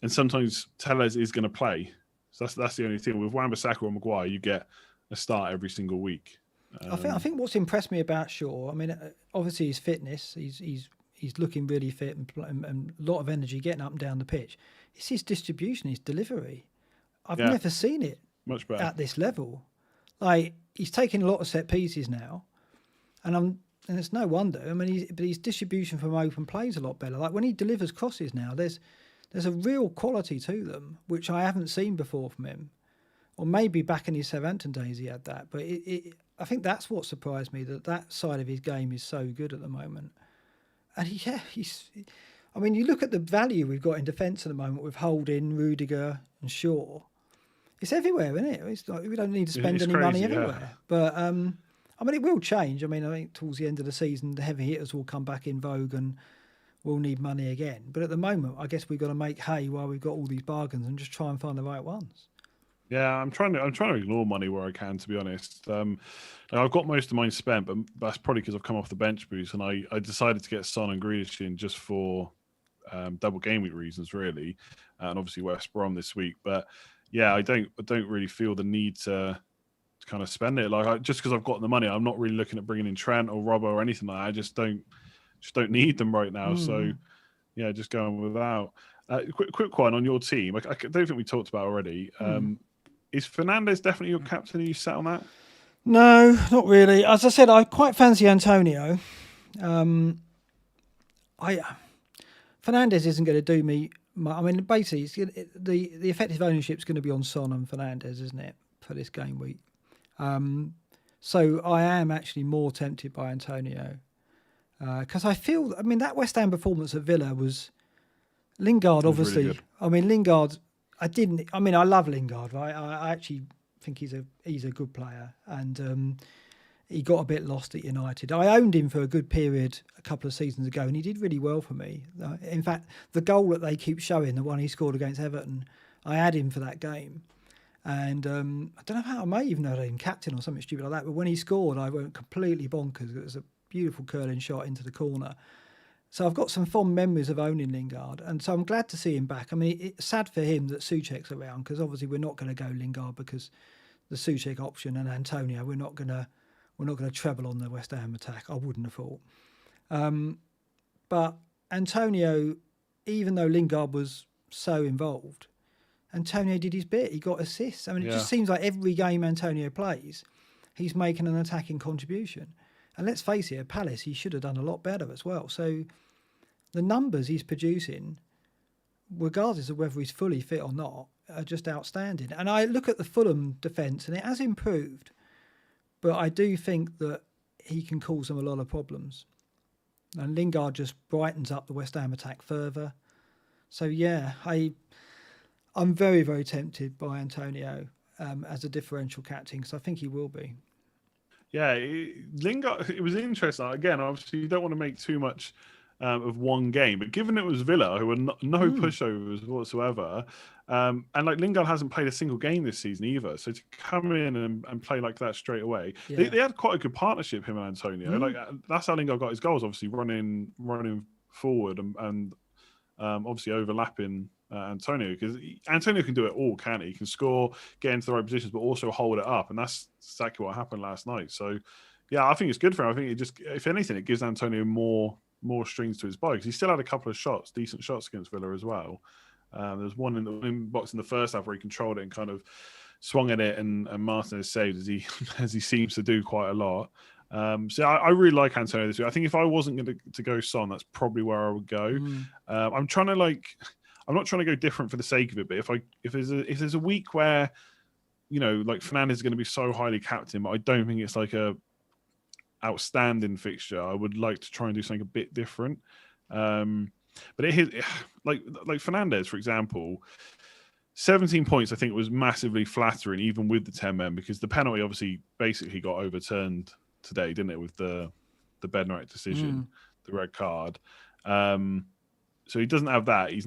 sometimes Tellez is going to play. So that's the only thing. With Wan-Bissaka or Maguire, you get a start every single week. I think what's impressed me about Shaw, I mean, obviously his fitness, he's looking really fit and a lot of energy getting up and down the pitch. It's his distribution, his delivery. I've never seen it much better at this level. Like, he's taking a lot of set pieces now, and it's no wonder. I mean, but his distribution from open play is a lot better. Like when he delivers crosses now, there's a real quality to them, which I haven't seen before from him. Or maybe back in his Southampton days he had that. But I think that's what surprised me, that side of his game is so good at the moment. And I mean, you look at the value we've got in defence at the moment with Holding, Rudiger and Shaw. It's everywhere, isn't it? It's like we don't need to spend any money everywhere. But, I mean, it will change. I mean, I think towards the end of the season, the heavy hitters will come back in vogue and we'll need money again. But at the moment, I guess we've got to make hay while we've got all these bargains and just try and find the right ones. Yeah, I'm trying to ignore money where I can, to be honest. I've got most of mine spent, but that's probably because I've come off the bench boost, and I decided to get Son and Grealish in just for double game week reasons, really, and obviously West Brom this week. But yeah, I don't really feel the need to kind of spend it. Like just because I've got the money, I'm not really looking at bringing in Trent or Robbo or anything like that. I just don't need them right now. So yeah, just going without. Quick one on your team. I don't think we talked about already. Is Fernandes definitely your captain? Are you set on that? No, not really. As I said, I quite fancy Antonio. Fernandes isn't going to do me. I mean, basically, the effective ownership is going to be on Son and Fernandes, isn't it, for this game week? So I am actually more tempted by Antonio because I feel. I mean, that West Ham performance at Villa was Lingard. Obviously, really good. I mean Lingard. I love Lingard. Right? I actually think he's a good player, and he got a bit lost at United. I owned him for a good period a couple of seasons ago, and he did really well for me. In fact, the goal that they keep showing, the one he scored against Everton, I had him for that game. And I don't know how, I may even have him captain or something stupid like that, but when he scored, I went completely bonkers. It was a beautiful curling shot into the corner. So I've got some fond memories of owning Lingard, and so I'm glad to see him back. I mean, it's sad for him that Souček's around, because obviously we're not going to go Lingard because the Souček option and Antonio, we're not going to treble on the West Ham attack. I wouldn't have thought. But Antonio, even though Lingard was so involved, Antonio did his bit. He got assists. I mean, it just seems like every game Antonio plays, he's making an attacking contribution. And let's face it, at Palace, he should have done a lot better as well. So the numbers he's producing, regardless of whether he's fully fit or not, are just outstanding. And I look at the Fulham defence, and it has improved. But I do think that he can cause them a lot of problems. And Lingard just brightens up the West Ham attack further. So, yeah, I'm very, very tempted by Antonio as a differential captain, because I think he will be. Yeah, Lingard, it was interesting. Again, obviously, you don't want to make too much of one game, but given it was Villa, who were no pushovers whatsoever, and like Lingard hasn't played a single game this season either, so to come in and play like that straight away, they had quite a good partnership, him and Antonio. Like that's how Lingard got his goals, obviously running forward and obviously overlapping Antonio, because Antonio can do it all, can't he? He can score, get into the right positions, but also hold it up, and that's exactly what happened last night. So, yeah, I think it's good for him. I think it just, if anything, it gives Antonio more strings to his bow, because he still had a couple of decent shots against Villa as well. There was one in the box in the first half where he controlled it and kind of swung at it, and Martinez saved as he seems to do quite a lot. So I really like Antonio this week. I think if I wasn't going to go Son, that's probably where I would go. I'm not trying to go different for the sake of it, but if there's a week where, you know, like Fernandes is going to be so highly captain, but I don't think it's like a outstanding fixture, I would like to try and do something a bit different. But it is like Fernandes, for example, 17 points I think was massively flattering, even with the 10 men, because the penalty obviously basically got overturned today, didn't it, with the Bednarek decision, the red card. So he doesn't have that. He's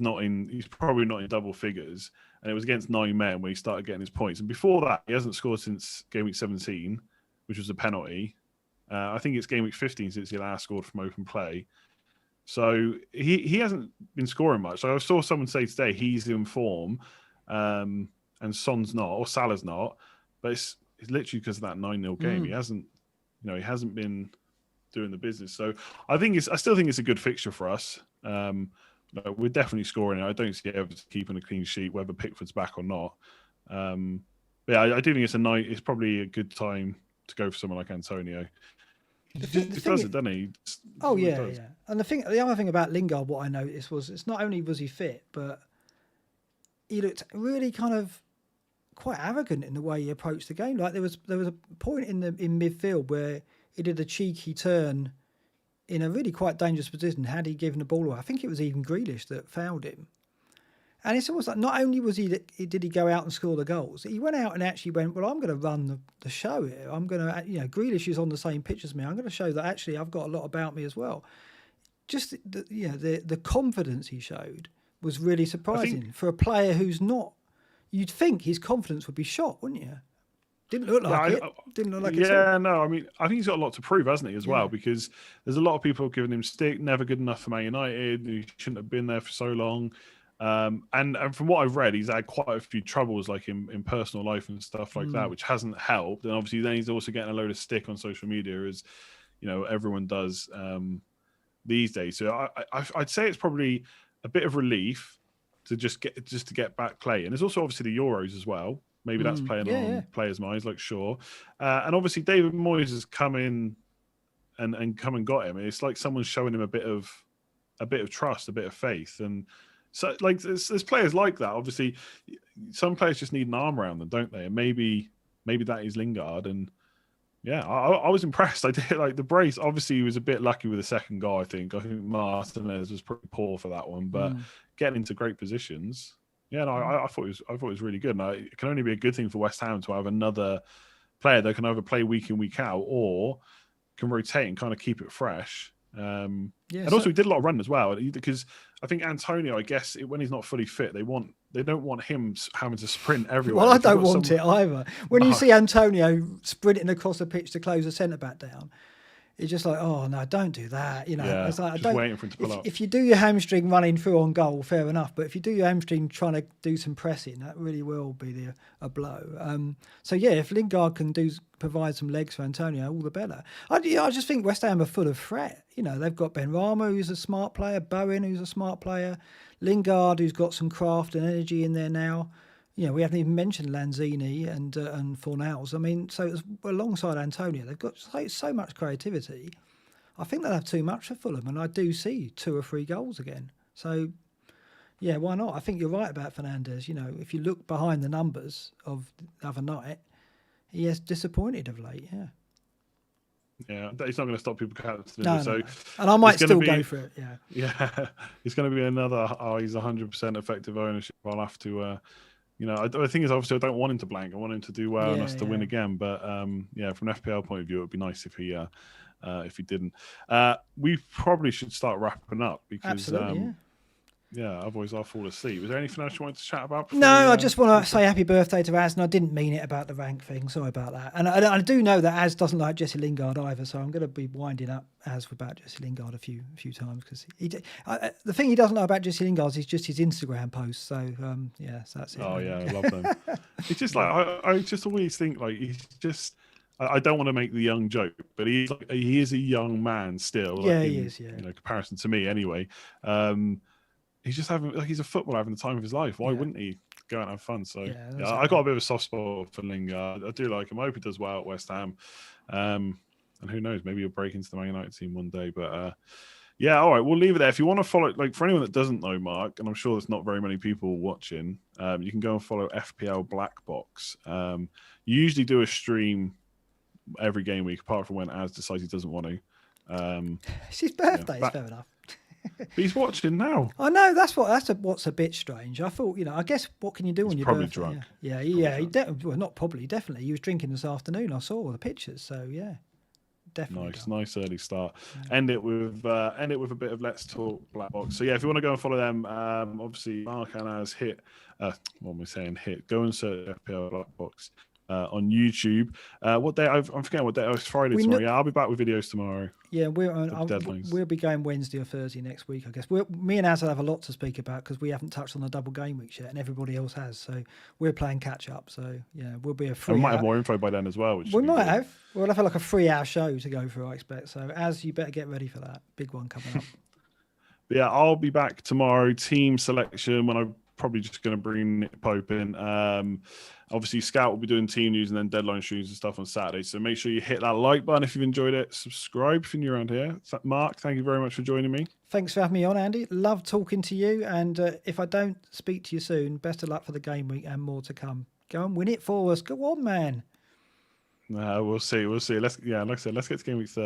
probably not in double figures. And it was against 9 men when he started getting his points. And before that, he hasn't scored since game week 17, which was a penalty. I think it's game week 15 since he last scored from open play. So he hasn't been scoring much. So I saw someone say today he's in form, and Son's not, or Salah's not. But it's literally because of that 9-0 game. He hasn't been doing the business. So I still think it's a good fixture for us. We're definitely scoring it. I don't see Everton keeping a clean sheet, whether Pickford's back or not. But yeah, I do think it's probably a good time to go for someone like Antonio. He does it, doesn't he? Yeah. And the other thing about Lingard, what I noticed was, it's not only was he fit, but he looked really kind of quite arrogant in the way he approached the game. Like there was a point in midfield where he did a cheeky turn in a really quite dangerous position. Had he given the ball away, I think it was even Grealish that fouled him. And it's almost like, not only did he go out and score the goals, he went out and actually went, well, I'm going to run the show here. I'm going to, Grealish is on the same pitch as me. I'm going to show that actually I've got a lot about me as well. Just the confidence he showed was really surprising for a player who's not. You'd think his confidence would be shot, wouldn't you? Didn't look like it. Didn't look like it. Yeah, no. I mean, I think he's got a lot to prove, hasn't he, as well? Because there's a lot of people giving him stick. Never good enough for Man United. He shouldn't have been there for so long. And from what I've read, he's had quite a few troubles, like in personal life and stuff like that, which hasn't helped. And obviously, then he's also getting a load of stick on social media, as everyone does these days. So I'd say it's probably a bit of relief to just to get back playing. And there's also obviously the Euros as well. Maybe that's playing on players' minds, like Shaw. And obviously David Moyes has come in and come and got him. It's like someone's showing him a bit of trust, a bit of faith. And so like there's players like that. Obviously, some players just need an arm around them, don't they? And maybe that is Lingard. And yeah, I was impressed. I did like the brace. Obviously, he was a bit lucky with the second goal. I think Martinez was pretty poor for that one, but getting into great positions. Yeah, no, I thought it was really good. And it can only be a good thing for West Ham to have another player that can either play week in, week out, or can rotate and kind of keep it fresh. And also he did a lot of running as well, because I think Antonio, I guess when he's not fully fit, they don't want him having to sprint everywhere. Well, I don't want it either. When you see Antonio sprinting across the pitch to close a centre back down, it's just like, oh no, don't do that. You know, it's like, just waiting for him to pull up. If you do your hamstring running through on goal, fair enough. But if you do your hamstring trying to do some pressing, that really will be a blow. So yeah, if Lingard can provide some legs for Antonio, all the better. I just think West Ham are full of threat. You know, they've got Benrahma, who's a smart player, Bowen, who's a smart player, Lingard, who's got some craft and energy in there now. You know, we haven't even mentioned Lanzini and Fornals. I mean, so alongside Antonio, they've got so much creativity. I think they'll have too much for Fulham, and I do see 2 or 3 goals again. So, yeah, why not? I think you're right about Fernandes. You know, if you look behind the numbers of the other night, he has disappointed of late, yeah. Yeah, he's not going to stop people captaining. No. And I might still go for it, yeah. Yeah, he's going to be another, he's 100% effective ownership. I'll have to... you know, the thing is, obviously, I don't want him to blank. I want him to do well and us to win again. But yeah, from an FPL point of view, it would be nice if he didn't. We probably should start wrapping up because otherwise I'll fall asleep. Was there anything else you wanted to chat about? I just want to say happy birthday to Az, and I didn't mean it about the rank thing. Sorry about that. And I do know that Az doesn't like Jesse Lingard either, so I'm going to be winding up Az about Jesse Lingard a few times, because the thing he doesn't know about Jesse Lingard is just his Instagram posts. So so that's it. Oh yeah, I love them. It's just like I just always think like he's just. I don't want to make the young joke, but he is a young man still. Yeah, he is. Yeah, you know, comparison to me anyway. He's just he's a footballer having the time of his life. Why wouldn't he go out and have fun? So I got a bit of a soft spot for Lingard. I do like him. I hope he does well at West Ham. And who knows, maybe he'll break into the Man United team one day. But all right, we'll leave it there. If you want to follow, like for anyone that doesn't know Mark, and I'm sure there's not very many people watching, you can go and follow FPL Black Box. You usually do a stream every game week, apart from when Az decides he doesn't want to. It's his birthday, it's fair enough. But he's watching now. I know, that's what's a bit strange. I thought, you know, I guess what can you do on your probably birthday? Drunk. Well, not probably, definitely. He was drinking this afternoon. I saw all the pictures, so yeah. Definitely nice early start. Yeah. End it with a bit of Let's Talk Black Box. So yeah, if you want to go and follow them, obviously Mark and Az hit. What am I saying? Hit. Go and search FPL Black Box on YouTube. What day? I'm forgetting what day. Oh, it's Friday tomorrow. I'll be back with videos tomorrow. Yeah, we'll be going Wednesday or Thursday next week, I guess. Me and Az will have a lot to speak about because we haven't touched on the double game week yet, and everybody else has. So we're playing catch up. So yeah, we'll be a free. We might have more info by then as well. We might have. We'll have like a 3-hour show to go through, I expect. So Az, you better get ready for that big one coming up. But yeah, I'll be back tomorrow. Team selection when I'm probably just going to bring Nick Pope in. Obviously, Scout will be doing team news and then deadline shoes and stuff on Saturday. So make sure you hit that like button if you've enjoyed it. Subscribe if you're new around here. Mark, thank you very much for joining me. Thanks for having me on, Andy. Love talking to you. And if I don't speak to you soon, best of luck for the game week and more to come. Go and win it for us. Go on, man. We'll see. Like I said, let's get to game week 30.